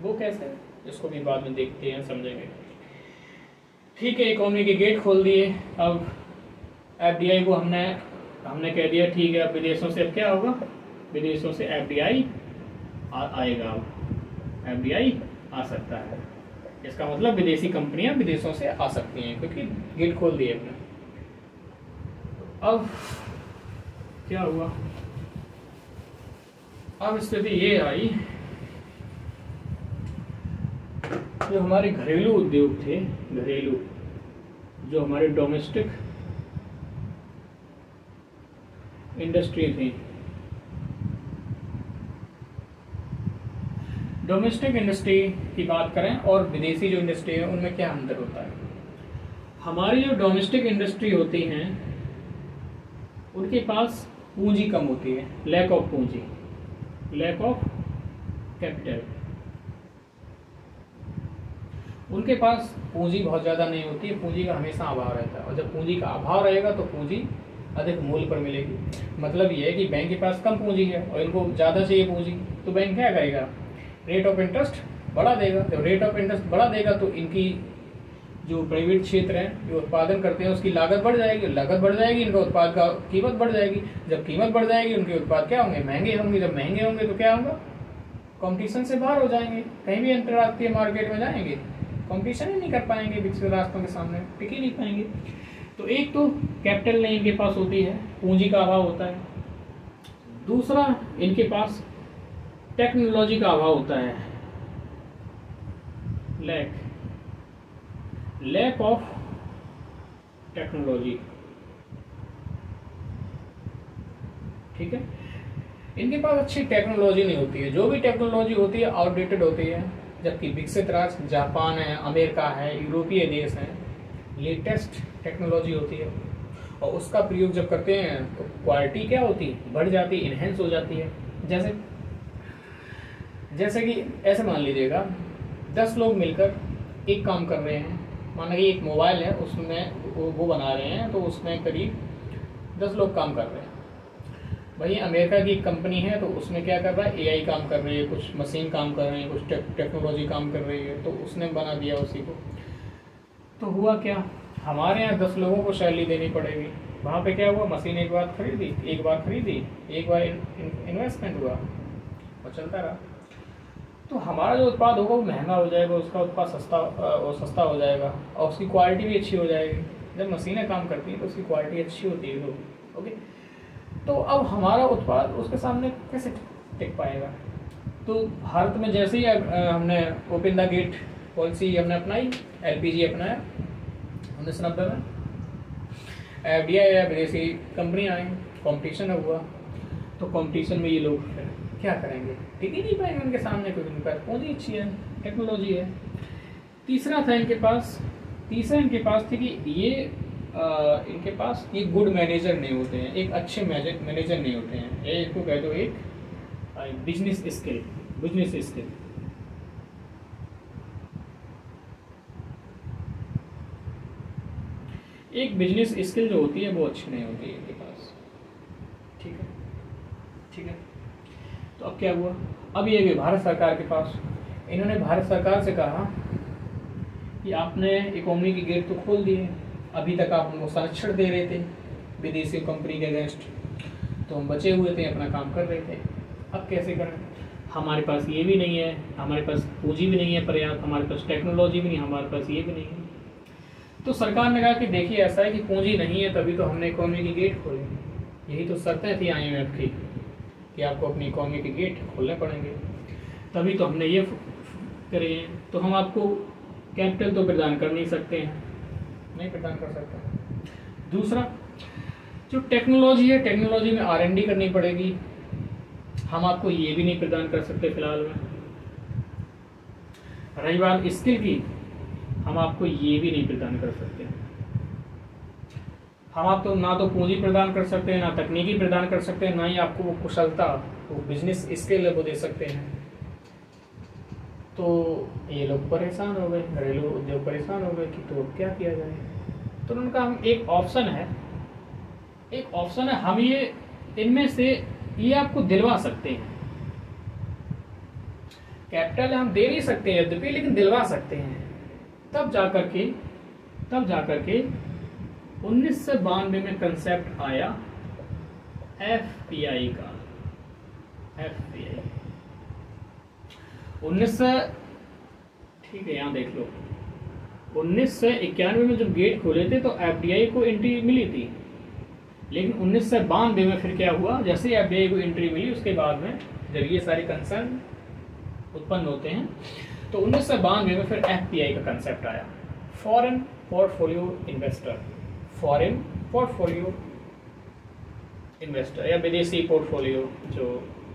वो कैसे, इसको भी बाद में देखते हैं, समझेंगे। ठीक है, इकोनॉमी के गेट खोल दिए। अब FDI को हमने कह दिया ठीक है, अब विदेशों से अब क्या होगा, विदेशों से FDI आएगा। अब FDI आ सकता है, इसका मतलब विदेशी कंपनियां विदेशों से आ सकती हैं, क्योंकि गेट खोल दिए हमने। अब क्या हुआ, अब स्थिति ये आई, जो हमारे घरेलू उद्योग थे, घरेलू जो हमारे डोमेस्टिक इंडस्ट्री थी, डोमेस्टिक इंडस्ट्री की बात करें और विदेशी जो इंडस्ट्री है उनमें क्या अंतर होता है। हमारी जो डोमेस्टिक इंडस्ट्री होती हैं उनके पास पूंजी कम होती है, लैक ऑफ पूंजी, लैक ऑफ कैपिटल। उनके पास पूंजी बहुत ज़्यादा नहीं होती है, पूंजी का हमेशा अभाव रहता है। और जब पूंजी का अभाव रहेगा तो पूंजी अधिक मूल्य पर मिलेगी। मतलब ये है कि बैंक के पास कम पूंजी है और इनको ज़्यादा चाहिए पूंजी, तो बैंक क्या करेगा, रेट ऑफ इंटरेस्ट बढ़ा देगा। जब रेट ऑफ इंटरेस्ट बढ़ा देगा तो इनकी जो प्राइवेट क्षेत्र है जो उत्पादन करते हैं उसकी लागत बढ़ जाएगी, लागत बढ़ जाएगी, इनका उत्पाद का कीमत बढ़ जाएगी। जब कीमत बढ़ जाएगी उनके उत्पाद क्या होंगे, महंगे होंगे। जब महंगे होंगे तो क्या होगा, कंपटीशन से बाहर हो जाएंगे, कहीं भी अंतर्राष्ट्रीय मार्केट में जाएंगे कंपटीशन ही नहीं कर पाएंगे, विकसित राष्ट्रों के सामने टिक ही नहीं पाएंगे। तो एक तो कैपिटल नहीं इनके पास होती है, पूंजी का अभाव होता है। दूसरा इनके पास टेक्नोलॉजी का अभाव होता है, लैक ऑफ टेक्नोलॉजी। ठीक है, इनके पास अच्छी टेक्नोलॉजी नहीं होती है, जो भी टेक्नोलॉजी होती है आउटडेटेड होती है। जबकि विकसित राष्ट्र जापान है, अमेरिका है, यूरोपीय देश हैं, लेटेस्ट टेक्नोलॉजी होती है और उसका प्रयोग जब करते हैं तो क्वालिटी क्या होती है, बढ़ जाती है, इन्हेंस हो जाती है। जैसे कि ऐसे मान लीजिएगा 10 लोग मिलकर एक काम कर रहे हैं, माना कि एक मोबाइल है उसमें वो बना रहे हैं, तो उसमें करीब 10 लोग काम कर रहे हैं। वहीं अमेरिका की एक कंपनी है तो उसमें क्या कर रहा है, एआई काम कर रही है, कुछ मशीन काम कर रही है, कुछ टेक्नोलॉजी काम कर रही है, तो उसने बना दिया उसी को। तो हुआ क्या, हमारे यहाँ 10 लोगों को सैलरी देनी पड़ेगी, वहाँ पे क्या हुआ, मशीन एक बार खरीदी, एक बार इन्वेस्टमेंट हुआ और चलता रहा। तो हमारा जो उत्पाद होगा वो महंगा हो जाएगा, उसका उत्पाद सस्ता हो जाएगा और उसकी क्वालिटी भी अच्छी हो जाएगी। जब मशीनें काम करती हैं तो उसकी क्वालिटी अच्छी होती है लोग, ओके। तो अब हमारा उत्पाद उसके सामने कैसे टिक पाएगा। तो भारत में जैसे ही हमने ओपन द गेट पॉलिसी हमने अपनाई, एलपीजी अपनाया 1990 में, एफडीआई या विदेशी कंपनियां आई, कंपटीशन हुआ, तो कंपटीशन में ये लोग क्या करेंगे, टिक ही नहीं पाएंगे उनके सामने, क्योंकि उनके पास पूंजी अच्छी है, टेक्नोलॉजी है। तीसरा इनके पास थी कि ये इनके पास ये गुड मैनेजर नहीं होते हैं, एक अच्छे मैनेजर नहीं होते हैं, ये इसको कह दो एक बिजनेस स्किल। एक बिजनेस स्किल जो होती है वो अच्छी नहीं होती है इनके पास, ठीक है। तो अब क्या हुआ, अब ये गए भारत सरकार के पास। इन्होंने भारत सरकार से कहा कि आपने इकोनॉमी के गेट तो खोल दिए, अभी तक आप उनको संरक्षण दे रहे थे विदेशी कंपनी के अगेंस्ट, तो हम बचे हुए थे, अपना काम कर रहे थे, अब कैसे करें, हमारे पास ये भी नहीं है, हमारे पास पूंजी भी नहीं है पर्याप्त, हमारे पास टेक्नोलॉजी भी नहीं, हमारे पास ये भी नहीं है। तो सरकार ने कहा कि देखिए ऐसा है कि पूंजी नहीं है, तभी तो हमने इकोनॉमी के गेट खोले, यही तो शर्तें थी IMF की कि आपको अपनी इकोनॉमी के गेट खोलने पड़ेंगे, तभी तो हमने ये करे। तो हम आपको कैपिटल तो प्रदान कर नहीं सकते हैं, नहीं प्रदान कर सकते। दूसरा जो टेक्नोलॉजी है, टेक्नोलॉजी में R&D करनी पड़ेगी, हम आपको ये भी नहीं प्रदान कर सकते फिलहाल में। रही बात स्किल की, हम आपको ये भी नहीं प्रदान कर सकते। हम आपको ना तो पूंजी प्रदान कर सकते हैं, ना तकनीकी प्रदान कर सकते हैं, ना ही आपको वो कुशलता, वो बिजनेस स्किल है वो दे सकते हैं। तो ये लोग परेशान हो गए, घरेलू उद्योग परेशान हो गए कि तो क्या किया जाए। तो उनका हम एक ऑप्शन है, हम ये इनमें से ये आपको दिलवा सकते हैं, कैपिटल हम दे नहीं सकते हैं यद्यपि, लेकिन दिलवा सकते हैं। तब जाकर के 1992 में कंसेप्ट आया FPI का। FPI ठीक है, यहाँ देख लो, 1991 में जब गेट खोले थे तो FDI को एंट्री मिली थी, लेकिन 1992 में फिर क्या हुआ, जैसे ही FDI को एंट्री मिली उसके बाद में जब ये सारे कंसर्न उत्पन्न होते हैं तो 1992 में फिर FPI का कंसेप्ट आया, फॉरेन पोर्टफोलियो इन्वेस्टर या विदेशी पोर्टफोलियो जो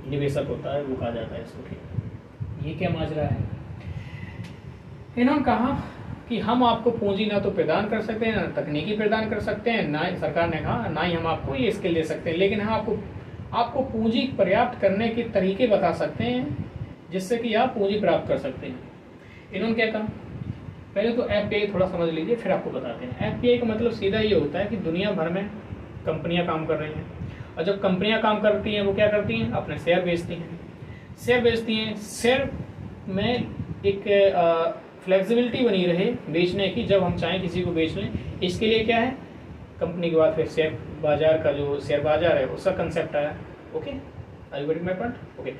निवेशक होता है वो कहा जाता है इसको। ये क्या माजरा है, इन्होंने कहा कि हम आपको पूंजी ना तो प्रदान कर सकते हैं, ना तकनीकी प्रदान कर सकते हैं, ना सरकार ने कहा ना ही हम आपको ये स्किल दे सकते हैं, लेकिन हम आपको पूंजी पर्याप्त करने के तरीके बता सकते हैं जिससे कि आप पूंजी प्राप्त कर सकते हैं। इन्होंने क्या कहा, पहले तो FPI थोड़ा समझ लीजिए फिर आपको बताते हैं। FPI का मतलब सीधा ये होता है कि दुनिया भर में कंपनियां काम कर रही हैं, और जब कंपनियां काम करती हैं वो क्या करती हैं, अपने शेयर बेचती हैं। शेयर में एक फ्लेक्सिबिलिटी बनी रहे बेचने की, जब हम चाहें किसी को बेच लें, इसके लिए क्या है, कंपनी के बाद फिर शेयर बाजार का जो शेयर बाजार है उसका कंसेप्ट आया। Okay, I you getting my point? Okay,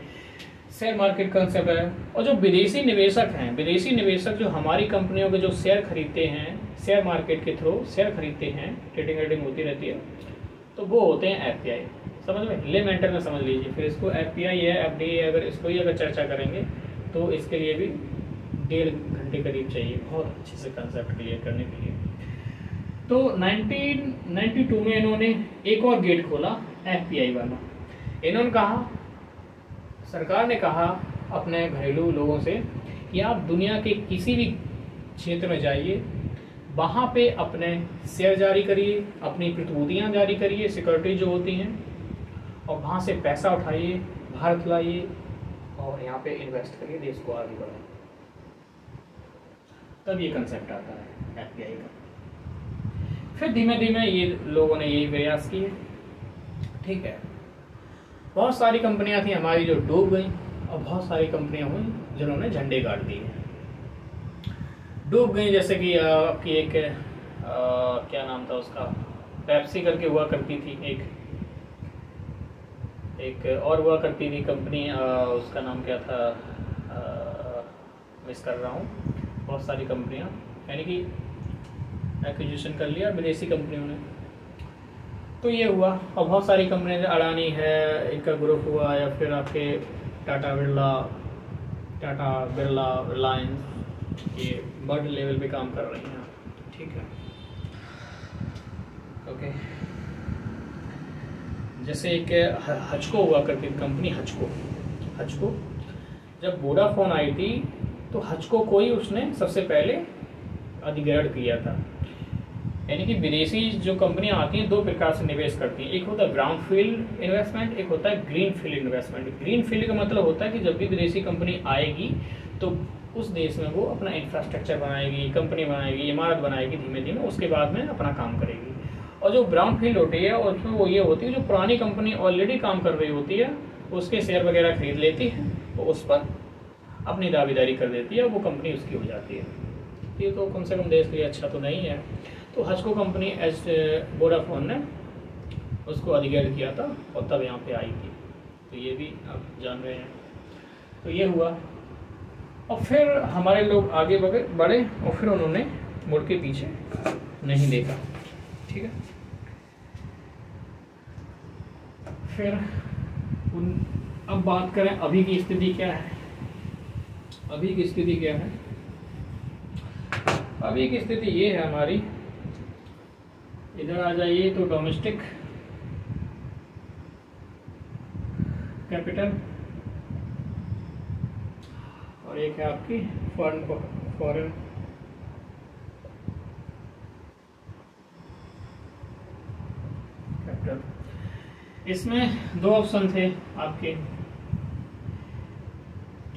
share market concept है। और जो विदेशी निवेशक जो हमारी कंपनियों के जो शेयर खरीदते हैं, शेयर मार्केट के थ्रू शेयर खरीदते हैं, ट्रेडिंग होती रहती है, तो वो होते हैं FPI। समझ में, लेमेंटर में समझ लीजिए। फिर इसको FPI है, FDI, अगर इसको ही अगर चर्चा करेंगे तो इसके लिए भी 1.5 घंटे करीब चाहिए बहुत अच्छे से कंसेप्ट क्लियर करने के लिए। तो 1992 में इन्होंने एक और गेट खोला FPI वाला। इन्होंने कहा, सरकार ने कहा अपने घरेलू लोगों से कि आप दुनिया के किसी भी क्षेत्र में जाइए, वहाँ पे अपने शेयर जारी करिए, अपनी प्रतिभूतियाँ जारी करिए, सिक्योरिटी जो होती हैं, और वहाँ से पैसा उठाइए, भारत लाइए और यहाँ पे इन्वेस्ट करिए, देश को आगे बढ़ाइए। तब ये कंसेप्ट आता है एफडीआई का। फिर धीमे धीमे ये लोगों ने यही प्रयास किए, ठीक है। बहुत सारी कंपनियां थी हमारी जो डूब गई, और बहुत सारी कंपनियां हुई जिन्होंने झंडे गाड़ दिए, डूब गई। जैसे कि आपकी एक क्या नाम था उसका, पेप्सी करके हुआ करती थी, एक और हुआ करती थी कंपनी, उसका नाम क्या था, मिस कर रहा हूँ। बहुत सारी कंपनियां यानी कि एक्विजिशन कर लिया विदेशी कंपनियों ने, तो ये हुआ। और बहुत सारी कंपनियां, अडानी है इनका ग्रुप हुआ, या फिर आपके टाटा बिरला रिलायंस, ये बर्ड लेवल पे काम कर रही हैं, ठीक है, ओके। जैसे एक हचको हुआ करती थी कंपनी, हचको जब वोडाफोन आई थी तो हचको को ही उसने सबसे पहले अधिग्रहण किया था। यानी कि विदेशी जो कंपनियां आती हैं दो प्रकार से निवेश करती हैं, एक होता है ब्राउन फील्ड इन्वेस्टमेंट, एक होता है green field investment. Green field का मतलब होता है कि जब भी विदेशी कंपनी आएगी तो उस देश में वो अपना इंफ्रास्ट्रक्चर बनाएगी, कंपनी बनाएगी, इमारत बनाएगी, धीमे धीमे उसके बाद में अपना काम करेगी। और जो ब्राउन फील्ड होती है और उसमें वो ये होती है जो पुरानी कंपनी ऑलरेडी काम कर रही होती है उसके शेयर वगैरह खरीद लेती है, तो उस पर अपनी दावेदारी कर देती है, वो कंपनी उसकी हो जाती है। ये तो कम से कम देश के लिए अच्छा तो नहीं है। तो हचको कंपनी वोडाफोन ने उसको अधिग्रहण किया था और तब यहाँ पे आई थी, तो ये भी आप जान रहे हैं। तो ये हुआ, और फिर हमारे लोग आगे बढ़े और फिर उन्होंने मुड़ के पीछे नहीं देखा, ठीक है। फिर अब बात करें अभी की स्थिति क्या है। अभी की स्थिति क्या है? अभी की स्थिति ये है हमारी, इधर आ जाइए तो डोमेस्टिक कैपिटल और एक है आपकी फॉरेन कैपिटल। इसमें दो ऑप्शन थे आपके,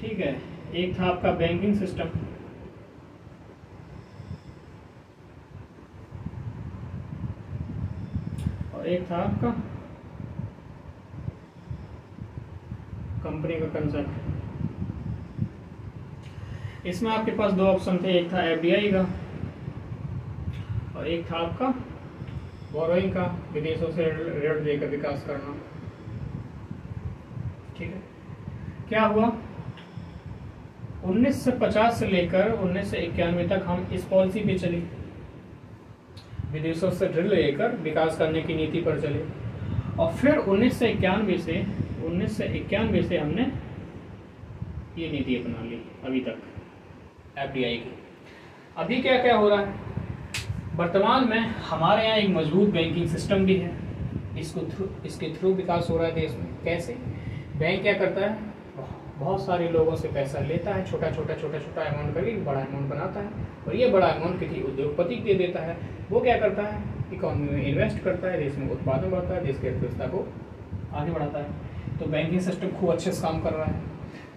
ठीक है। एक था आपका बैंकिंग सिस्टम और एक था आपका कंपनी का कंसेप्ट। इसमें आपके पास दो ऑप्शन थे, एक था एफडीआई का और एक था आपका बोरोइंग का, विदेशों से ऋण लेकर विकास करना, ठीक है। क्या हुआ, 1950 से लेकर 1991 तक हम इस पॉलिसी पे चले, विदेशों से ऋण लेकर विकास करने की नीति पर चले। और फिर 1991 से हमने ये नीति अपना ली अभी तक एफडीआई की। अभी क्या क्या हो रहा है, वर्तमान में हमारे यहाँ एक मजबूत बैंकिंग सिस्टम भी है, इसके थ्रू विकास हो रहा है देश में। कैसे? बैंक क्या करता है, बहुत सारे लोगों से पैसा लेता है, छोटा छोटा अमाउंट करके बड़ा अमाउंट बनाता है, और ये बड़ा अमाउंट किसी उद्योगपति को दे देता है। वो क्या करता है, इकोनॉमी में इन्वेस्ट करता है, देश में उत्पादन बढ़ता है, देश की अर्थव्यवस्था को आगे बढ़ाता है। तो बैंकिंग सिस्टम खूब अच्छे से काम कर रहा है।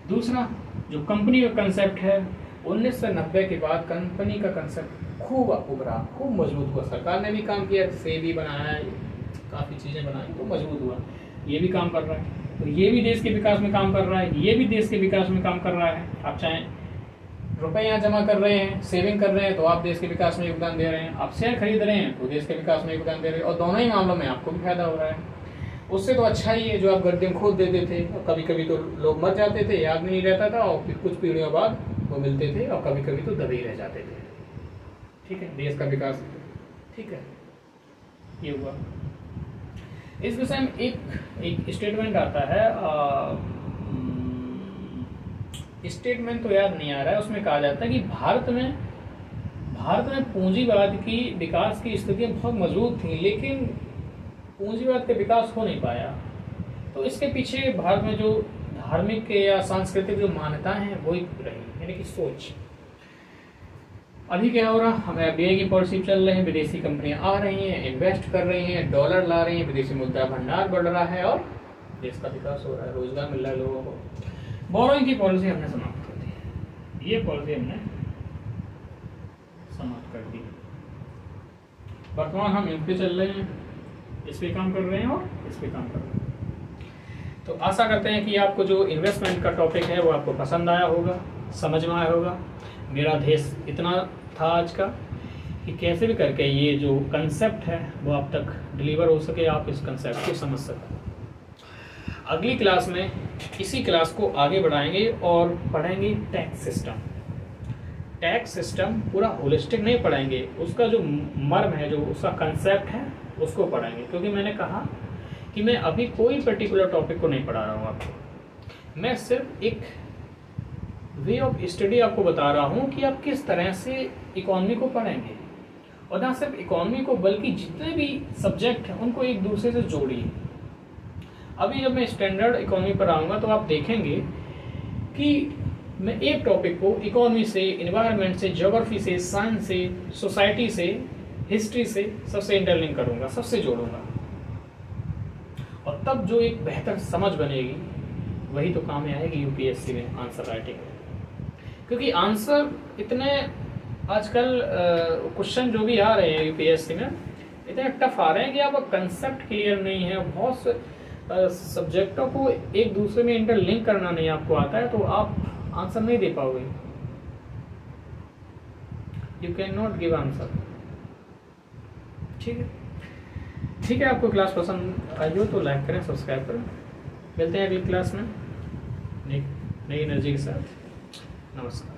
दूसरा, जो कंपनी का कंसेप्ट है, 1990 के बाद कंपनी का कंसेप्ट खूब उभरा, खूब मजबूत हुआ। सरकार ने भी काम किया, सेबी बनाया, काफ़ी चीज़ें बनाई, तो मजबूत हुआ। ये भी काम कर रहा है, तो ये भी देश के विकास में काम कर रहा है, ये भी देश के विकास में काम कर रहा है। आप चाहे रुपए यहाँ जमा कर रहे हैं, सेविंग कर रहे हैं, तो आप देश के विकास में योगदान दे रहे हैं। आप शेयर खरीद रहे हैं तो देश के विकास में योगदान दे रहे हैं, और दोनों ही मामलों में आपको भी फायदा हो रहा है। उससे तो अच्छा ही है जो आप गड्ढे में खोद देते थे, और कभी कभी तो लोग मर जाते थे, याद नहीं रहता था, और फिर कुछ पीढ़ियों बाद वो मिलते थे, और कभी कभी तो दबे ही रह जाते थे, ठीक है। देश का विकास, ठीक है, ये हुआ। इस विषय में एक स्टेटमेंट आता है, स्टेटमेंट तो याद नहीं आ रहा है, उसमें कहा जाता है कि भारत में पूंजीवाद की विकास की स्थितियां बहुत मजबूत थी, लेकिन पूंजीवाद का विकास हो नहीं पाया। तो इसके पीछे भारत में जो धार्मिक या सांस्कृतिक जो मान्यताएं हैं वो ही रही, यानी कि सोच। अभी क्या हो रहा, हमें एफडीआई की पॉलिसी चल रही है, विदेशी कंपनियां आ रही हैं, इन्वेस्ट कर रही हैं, डॉलर ला रही हैं, विदेशी मुद्रा भंडार बढ़ रहा है और देश का विकास हो रहा है, रोजगार मिल रहा है लोगों को। बोरोइंग की पॉलिसी हमने समाप्त कर दी, ये पॉलिसी हमने समाप्त कर दी। वर्तमान हम इन पे चल रहे हैं, इस पे काम कर रहे हैं और इस पे काम कर रहे हैं। तो आशा करते हैं कि आपको जो इन्वेस्टमेंट का टॉपिक है वो आपको पसंद आया होगा, समझ में आया होगा। मेरा ध्येय इतना था आज का कि कैसे भी करके ये जो कंसेप्ट है वो आप तक डिलीवर हो सके, आप इस कंसेप्ट को समझ सकें। अगली क्लास में इसी क्लास को आगे बढ़ाएंगे और पढ़ेंगे टैक्स सिस्टम। टैक्स सिस्टम पूरा होलिस्टिक नहीं पढ़ेंगे, उसका जो मर्म है, जो उसका कंसेप्ट है उसको पढ़ेंगे, क्योंकि मैंने कहा कि मैं अभी कोई पर्टिकुलर टॉपिक को नहीं पढ़ा रहा हूँ आपको, मैं सिर्फ एक वे ऑफ स्टडी आपको बता रहा हूँ कि आप किस तरह से इकोनॉमी को पढ़ेंगे, और ना सिर्फ इकोनॉमी को बल्कि जितने भी सब्जेक्ट हैं उनको एक दूसरे से जोड़िए। अभी जब मैं स्टैंडर्ड इकोनॉमी पर आऊँगा तो आप देखेंगे कि मैं एक टॉपिक को इकोनॉमी से, इन्वायरमेंट से, ज्योग्राफी से, साइंस से, सोसाइटी से, हिस्ट्री से सबसे इंटरलिंक करूँगा, सबसे जोड़ूंगा, और तब जो एक बेहतर समझ बनेगी वही तो काम में आएगी यूपीएससी में आंसर राइटिंग में। क्योंकि आंसर इतने आजकल क्वेश्चन जो भी आ रहे हैं यूपीएससी में इतने टफ आ रहे हैं कि आपका कंसेप्ट क्लियर नहीं है, बहुत से सब्जेक्टों को एक दूसरे में इंटरलिंक करना नहीं आपको आता है, तो आप आंसर नहीं दे पाओगे। You can not give answer. ठीक है, ठीक है। आपको क्लास पसंद आई हो तो लाइक करें, सब्सक्राइब करें। मिलते हैं अगली क्लास में नई एनर्जी के साथ। नमस्कार।